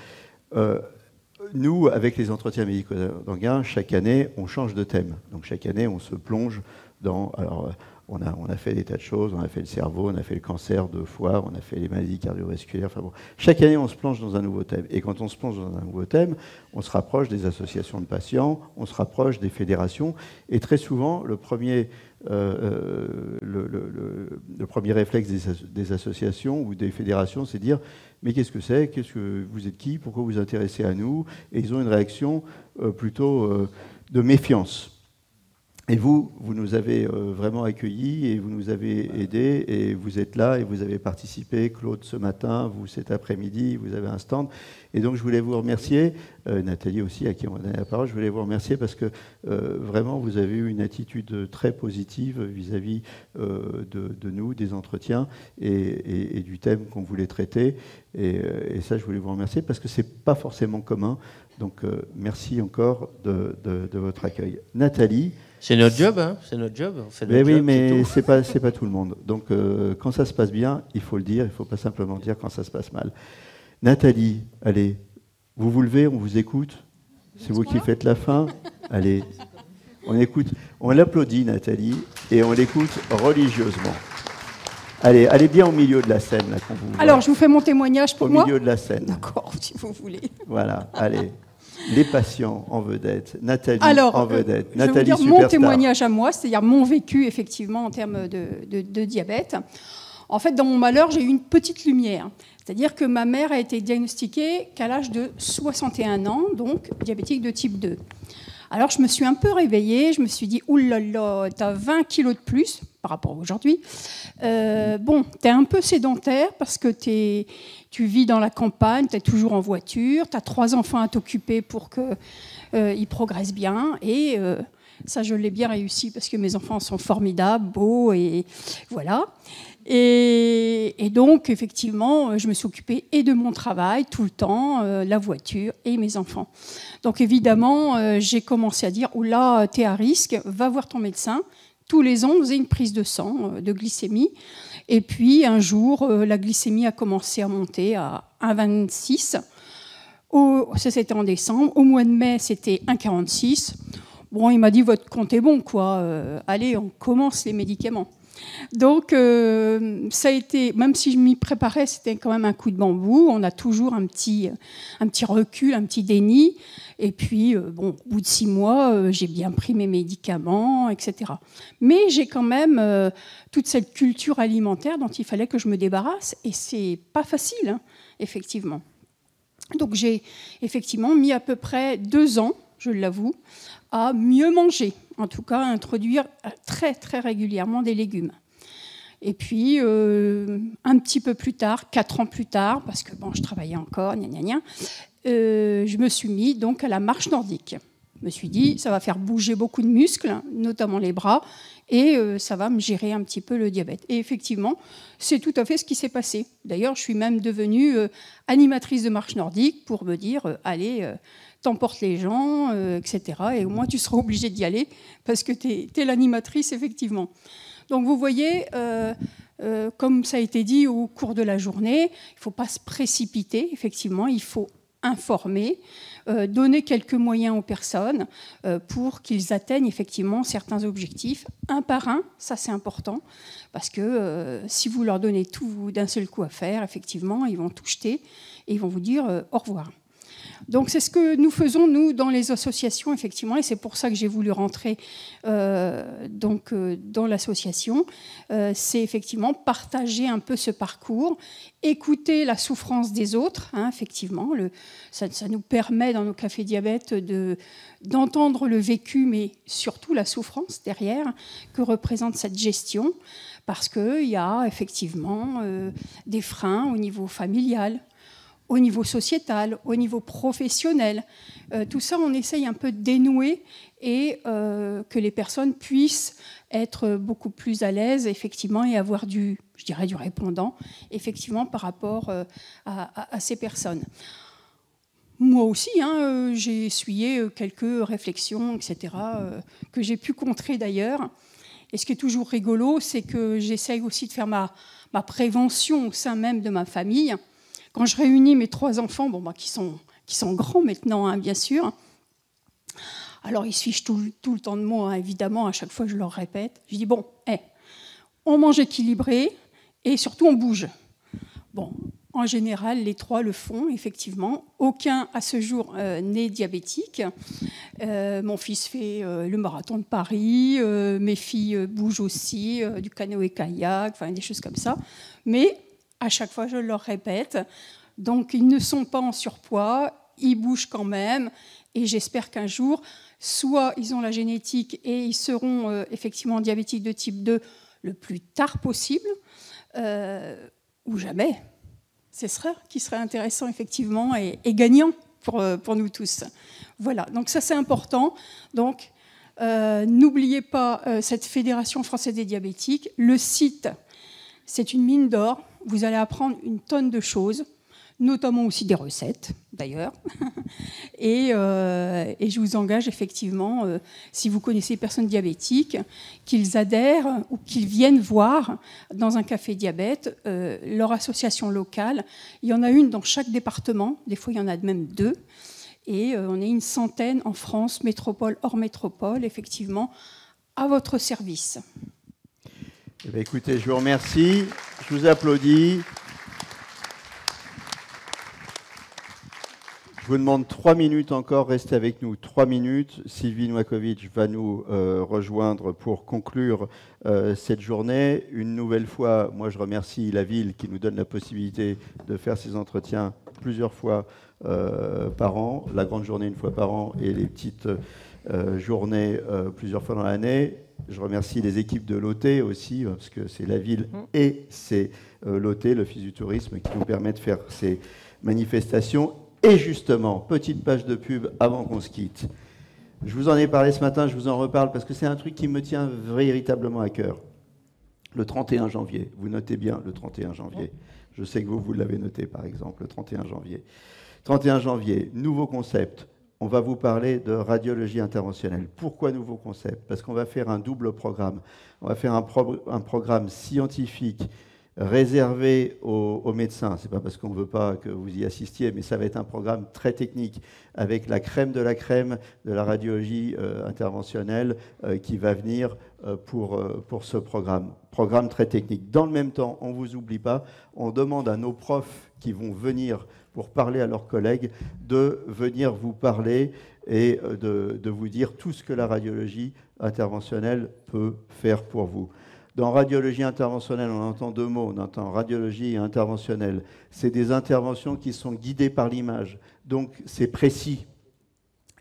Nous, avec les entretiens médicaux d'Enghien, chaque année, on change de thème. Donc chaque année, on se plonge dans... Alors, on a fait des tas de choses, on a fait le cerveau, on a fait le cancer de foie, on a fait les maladies cardiovasculaires. Enfin bon, chaque année, on se plonge dans un nouveau thème. Et quand on se plonge dans un nouveau thème, on se rapproche des associations de patients, on se rapproche des fédérations. Et très souvent, le premier réflexe des associations ou des fédérations, c'est de dire « Mais qu'est-ce que c'est ? Vous êtes qui ? Pourquoi vous vous intéressez à nous ?» Et ils ont une réaction plutôt de méfiance. Et vous nous avez vraiment accueillis et vous nous avez aidés et vous êtes là et vous avez participé, Claude ce matin, vous cet après-midi, vous avez un stand. Et donc je voulais vous remercier, Nathalie aussi à qui on a donné la parole, je voulais vous remercier parce que vraiment vous avez eu une attitude très positive vis-à-vis de nous, des entretiens et du thème qu'on voulait traiter. Et ça je voulais vous remercier parce que c'est pas forcément commun. Donc merci encore de votre accueil. Nathalie. C'est notre job, c'est notre job. On fait notre oui, job, mais c'est pas tout le monde. Donc, quand ça se passe bien, il faut le dire. Il ne faut pas simplement dire quand ça se passe mal. Nathalie, allez, vous vous levez, on vous écoute. C'est vous qui faites la fin. Allez, on écoute. On l'applaudit, Nathalie, et on l'écoute religieusement. Allez bien au milieu de la scène. Là, alors, je vous fais mon témoignage pour moi. Au milieu de la scène. D'accord, si vous voulez. Voilà, allez. Les patients en vedette, Nathalie en vedette. Nathalie, je vais vous dire mon témoignage à moi, c'est-à-dire mon vécu effectivement en termes de diabète. En fait, dans mon malheur, j'ai eu une petite lumière. C'est-à-dire que ma mère a été diagnostiquée qu'à l'âge de 61 ans, donc diabétique de type 2. Alors, je me suis un peu réveillée, je me suis dit, oulala, t'as 20 kilos de plus par rapport à aujourd'hui. Bon, t'es un peu sédentaire parce que tu vis dans la campagne, t'es toujours en voiture, t'as 3 enfants à t'occuper pour qu'ils progressent bien. Et Ça, je l'ai bien réussi parce que mes enfants sont formidables, beaux, et voilà. Et donc, effectivement, je me suis occupée et de mon travail tout le temps, la voiture et mes enfants. Donc, évidemment, j'ai commencé à dire « Oula, t'es à risque, va voir ton médecin ». Tous les ans, on faisait une prise de sang, de glycémie. Et puis, un jour, la glycémie a commencé à monter à 1,26. Ça, c'était en décembre. Au mois de mai, c'était 1,46. Bon, il m'a dit, votre compte est bon, quoi. Allez, on commence les médicaments. Donc, ça a été, même si je m'y préparais, c'était quand même un coup de bambou. On a toujours un petit recul, un petit déni. Et puis, bon, au bout de 6 mois, j'ai bien pris mes médicaments, etc. Mais j'ai quand même toute cette culture alimentaire dont il fallait que je me débarrasse. Et c'est pas facile, hein, effectivement. Donc, j'ai effectivement mis à peu près 2 ans, je l'avoue, à mieux manger, en tout cas à introduire très très régulièrement des légumes. Et puis un petit peu plus tard, 4 ans plus tard, parce que bon, je travaillais encore, je me suis mis donc à la marche nordique. Je me suis dit, ça va faire bouger beaucoup de muscles, notamment les bras, et ça va me gérer un petit peu le diabète. Et effectivement, c'est tout à fait ce qui s'est passé. D'ailleurs, je suis même devenue animatrice de marche nordique pour me dire, allez, t'emportes les gens, etc. Et au moins, tu seras obligée d'y aller parce que tu es l'animatrice, effectivement. Donc, vous voyez, comme ça a été dit au cours de la journée, il ne faut pas se précipiter, effectivement, il faut informer, donner quelques moyens aux personnes pour qu'ils atteignent effectivement certains objectifs, un par un, ça c'est important, parce que si vous leur donnez tout d'un seul coup à faire, effectivement, ils vont tout jeter et ils vont vous dire au revoir. Donc c'est ce que nous faisons, nous, dans les associations, effectivement, et c'est pour ça que j'ai voulu rentrer dans l'association. C'est effectivement partager un peu ce parcours, écouter la souffrance des autres, hein, effectivement. Ça nous permet, dans nos cafés diabète, d'entendre le vécu, mais surtout la souffrance derrière que représente cette gestion, parce qu'il y a effectivement des freins au niveau familial, au niveau sociétal, au niveau professionnel. Tout ça, on essaye un peu de dénouer et que les personnes puissent être beaucoup plus à l'aise, effectivement, et avoir du répondant, effectivement, par rapport à ces personnes. Moi aussi, hein, j'ai essuyé quelques réflexions, etc., que j'ai pu contrer d'ailleurs. Et ce qui est toujours rigolo, c'est que j'essaye aussi de faire ma prévention au sein même de ma famille. Quand je réunis mes 3 enfants, qui sont grands maintenant, hein, bien sûr, alors ils se fichent tout le temps de moi, hein, évidemment, à chaque fois je leur répète. Je dis, on mange équilibré et surtout on bouge. Bon, en général, les 3 le font, effectivement. Aucun, à ce jour, n'est diabétique. Mon fils fait le marathon de Paris, mes filles bougent aussi, du canoë-kayak, enfin des choses comme ça. Mais à chaque fois, je leur répète. Donc, ils ne sont pas en surpoids, ils bougent quand même. Et j'espère qu'un jour, soit ils ont la génétique et ils seront effectivement diabétiques de type 2 le plus tard possible, ou jamais. C'est ce qui serait intéressant, effectivement, et gagnant pour nous tous. Voilà, donc ça, c'est important. Donc, n'oubliez pas cette Fédération française des diabétiques. Le site, c'est une mine d'or. Vous allez apprendre une tonne de choses, notamment aussi des recettes, d'ailleurs. Et je vous engage, effectivement, si vous connaissez des personnes diabétiques, qu'ils adhèrent ou qu'ils viennent voir dans un café diabète leur association locale. Il y en a une dans chaque département, des fois il y en a même 2. Et on est une centaine en France, métropole, hors métropole, effectivement, à votre service. Eh bien, écoutez, je vous remercie, je vous applaudis. Je vous demande 3 minutes encore, restez avec nous 3 minutes. Sylvie Novakovic va nous rejoindre pour conclure cette journée. Une nouvelle fois, moi je remercie la ville qui nous donne la possibilité de faire ces entretiens plusieurs fois par an, la grande journée une fois par an et les petites journées plusieurs fois dans l'année. Je remercie les équipes de l'OT aussi, parce que c'est la ville et c'est l'OT, l'Office du tourisme, qui nous permet de faire ces manifestations. Et justement, petite page de pub avant qu'on se quitte. Je vous en ai parlé ce matin, je vous en reparle parce que c'est un truc qui me tient véritablement à cœur. Le 31 janvier, vous notez bien le 31 janvier. Je sais que vous l'avez noté par exemple, le 31 janvier. 31 janvier, nouveau concept. On va vous parler de radiologie interventionnelle. Pourquoi nouveau concept? Parce qu'on va faire un double programme. On va faire un programme scientifique réservé aux médecins. Ce n'est pas parce qu'on ne veut pas que vous y assistiez, mais ça va être un programme très technique avec la crème de la radiologie interventionnelle qui va venir pour ce programme. Programme très technique. Dans le même temps, on ne vous oublie pas, on demande à nos profs qui vont venir pour parler à leurs collègues de venir vous parler et de vous dire tout ce que la radiologie interventionnelle peut faire pour vous. Dans radiologie interventionnelle, on entend deux mots. On entend radiologie et interventionnelle. C'est des interventions qui sont guidées par l'image. Donc, c'est précis.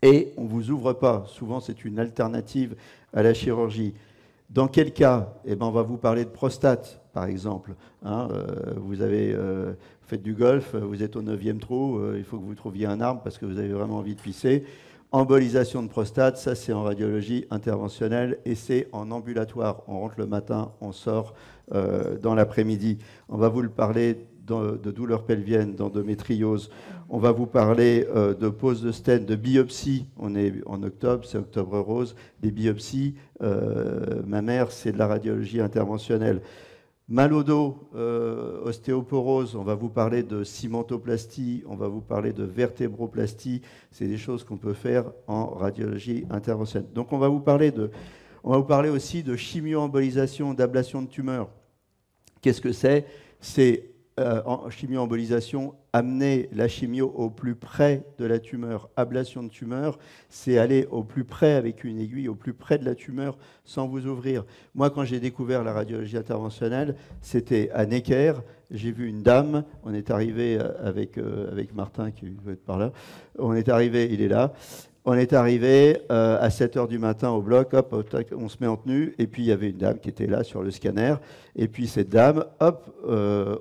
Et on ne vous ouvre pas. Souvent, c'est une alternative à la chirurgie. Dans quel cas? Eh ben, on va vous parler de prostate, par exemple. Hein, vous faites du golf, vous êtes au 9e trou, il faut que vous trouviez un arbre parce que vous avez vraiment envie de pisser. Embolisation de prostate, ça c'est en radiologie interventionnelle et c'est en ambulatoire. On rentre le matin, on sort dans l'après-midi. On va vous parler de douleurs pelviennes, d'endométriose. On va vous parler de pose de stent, de biopsie. On est en octobre, c'est octobre rose. Les biopsies mammaires, c'est de la radiologie interventionnelle. Mal au dos, ostéoporose, on va vous parler de cimentoplastie, on va vous parler de vertébroplastie. C'est des choses qu'on peut faire en radiologie interventionnelle. Donc on va vous parler aussi de chimio-embolisation, d'ablation de tumeurs. Qu'est-ce que c'est? C'est en chimio-embolisation, amener la chimio au plus près de la tumeur. Ablation de tumeur, c'est aller au plus près avec une aiguille, au plus près de la tumeur, sans vous ouvrir. Moi, quand j'ai découvert la radiologie interventionnelle, c'était à Necker. J'ai vu une dame, on est arrivé avec Martin, qui doit être par là. On est arrivé, il est là. On est arrivé à 7h du matin au bloc, hop, on se met en tenue, et puis il y avait une dame qui était là sur le scanner, et puis cette dame, hop,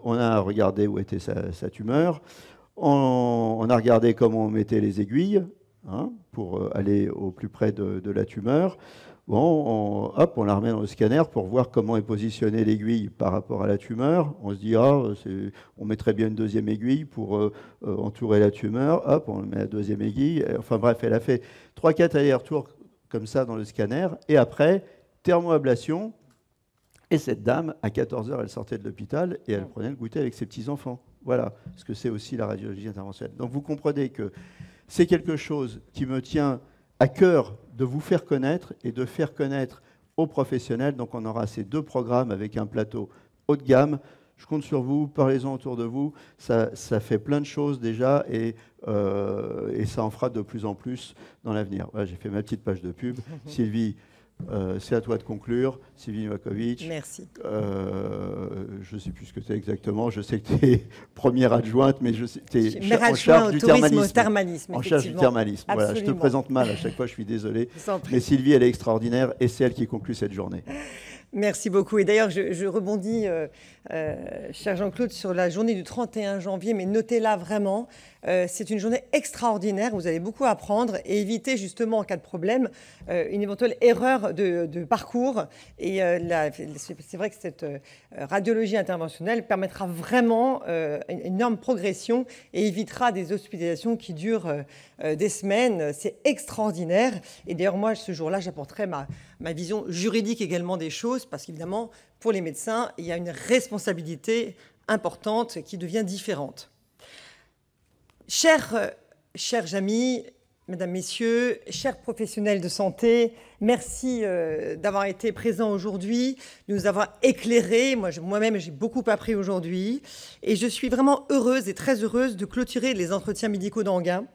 on a regardé où était sa tumeur, on a regardé comment on mettait les aiguilles, hein, pour aller au plus près de la tumeur. Bon, on la remet dans le scanner pour voir comment est positionnée l'aiguille par rapport à la tumeur. On se dit, on mettrait bien une deuxième aiguille pour entourer la tumeur. Hop, on met la deuxième aiguille. Enfin bref, elle a fait 3-4 allers-retours comme ça dans le scanner. Et après, thermoablation. Et cette dame, à 14h, elle sortait de l'hôpital et elle prenait le goûter avec ses petits-enfants. Voilà ce que c'est aussi la radiologie interventionnelle. Donc vous comprenez que c'est quelque chose qui me tient à cœur de vous faire connaître et de faire connaître aux professionnels. Donc on aura ces deux programmes avec un plateau haut de gamme. Je compte sur vous, parlez-en autour de vous. Ça fait plein de choses déjà et ça en fera de plus en plus dans l'avenir. Voilà, j'ai fait ma petite page de pub. Sylvie, c'est à toi de conclure. Sylvie Novakovic. Merci. Je ne sais plus ce que c'est exactement. Je sais que tu es première adjointe, mais tu es en charge du thermalisme. En charge du thermalisme. Voilà, je te présente mal à chaque fois, je suis désolé. Mais Sylvie, elle est extraordinaire et c'est elle qui conclut cette journée. Merci beaucoup. Et d'ailleurs, je rebondis, cher Jean-Claude, sur la journée du 31 janvier, mais notez-la vraiment. C'est une journée extraordinaire. Vous allez beaucoup apprendre et éviter justement, en cas de problème, une éventuelle erreur de parcours. Et c'est vrai que cette radiologie interventionnelle permettra vraiment une énorme progression et évitera des hospitalisations qui durent des semaines. C'est extraordinaire. Et d'ailleurs, moi, ce jour-là, j'apporterai ma vision juridique également des choses, parce qu'évidemment, pour les médecins, il y a une responsabilité importante qui devient différente. Chers amis, mesdames, messieurs, chers professionnels de santé, merci d'avoir été présents aujourd'hui, de nous avoir éclairés. Moi-même, j'ai beaucoup appris aujourd'hui. Et je suis vraiment heureuse et très heureuse de clôturer les entretiens médicaux d'Anguin,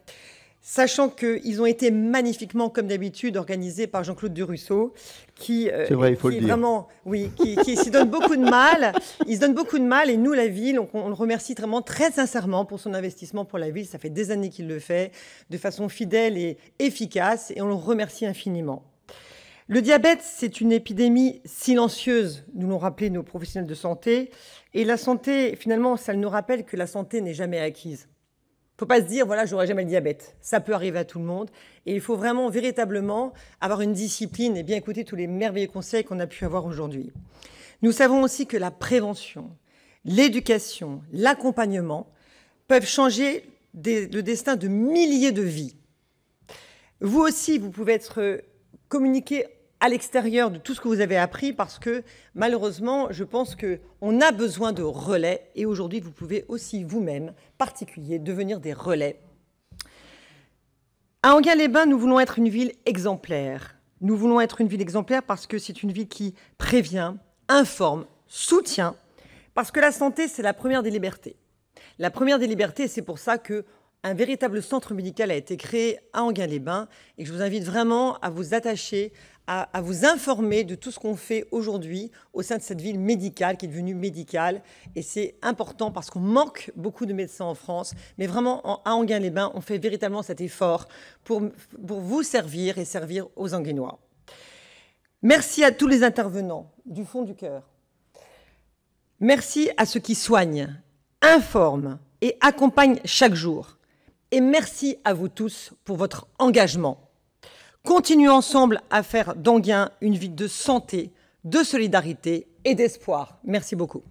sachant qu'ils ont été magnifiquement, comme d'habitude, organisés par Jean-Claude Durussot, qui s'y donne beaucoup de mal. Il se donne beaucoup de mal et nous, la ville, on le remercie vraiment très sincèrement pour son investissement pour la ville. Ça fait des années qu'il le fait de façon fidèle et efficace et on le remercie infiniment. Le diabète, c'est une épidémie silencieuse, nous l'ont rappelé nos professionnels de santé. Et la santé, finalement, ça nous rappelle que la santé n'est jamais acquise. ne faut pas se dire, voilà, j'aurai jamais le diabète. Ça peut arriver à tout le monde. Et il faut vraiment, véritablement, avoir une discipline et bien écouter tous les merveilleux conseils qu'on a pu avoir aujourd'hui. Nous savons aussi que la prévention, l'éducation, l'accompagnement peuvent changer le destin de milliers de vies. Vous aussi, vous pouvez être communiqué à l'extérieur de tout ce que vous avez appris parce que, malheureusement, je pense qu'on a besoin de relais et aujourd'hui, vous pouvez aussi vous-même, particulier, devenir des relais. À Enghien-les-Bains, nous voulons être une ville exemplaire. Nous voulons être une ville exemplaire parce que c'est une ville qui prévient, informe, soutient, parce que la santé, c'est la première des libertés. La première des libertés, c'est pour ça qu'un véritable centre médical a été créé à Enghien-les-Bains et que je vous invite vraiment à vous attacher, à vous informer de tout ce qu'on fait aujourd'hui au sein de cette ville médicale qui est devenue médicale. Et c'est important parce qu'on manque beaucoup de médecins en France. Mais vraiment, à Enghien-les-Bains, on fait véritablement cet effort pour vous servir et servir aux Anghénois. Merci à tous les intervenants du fond du cœur. Merci à ceux qui soignent, informent et accompagnent chaque jour. Et merci à vous tous pour votre engagement. Continuons ensemble à faire d'Enghien une ville de santé, de solidarité et d'espoir. Merci beaucoup.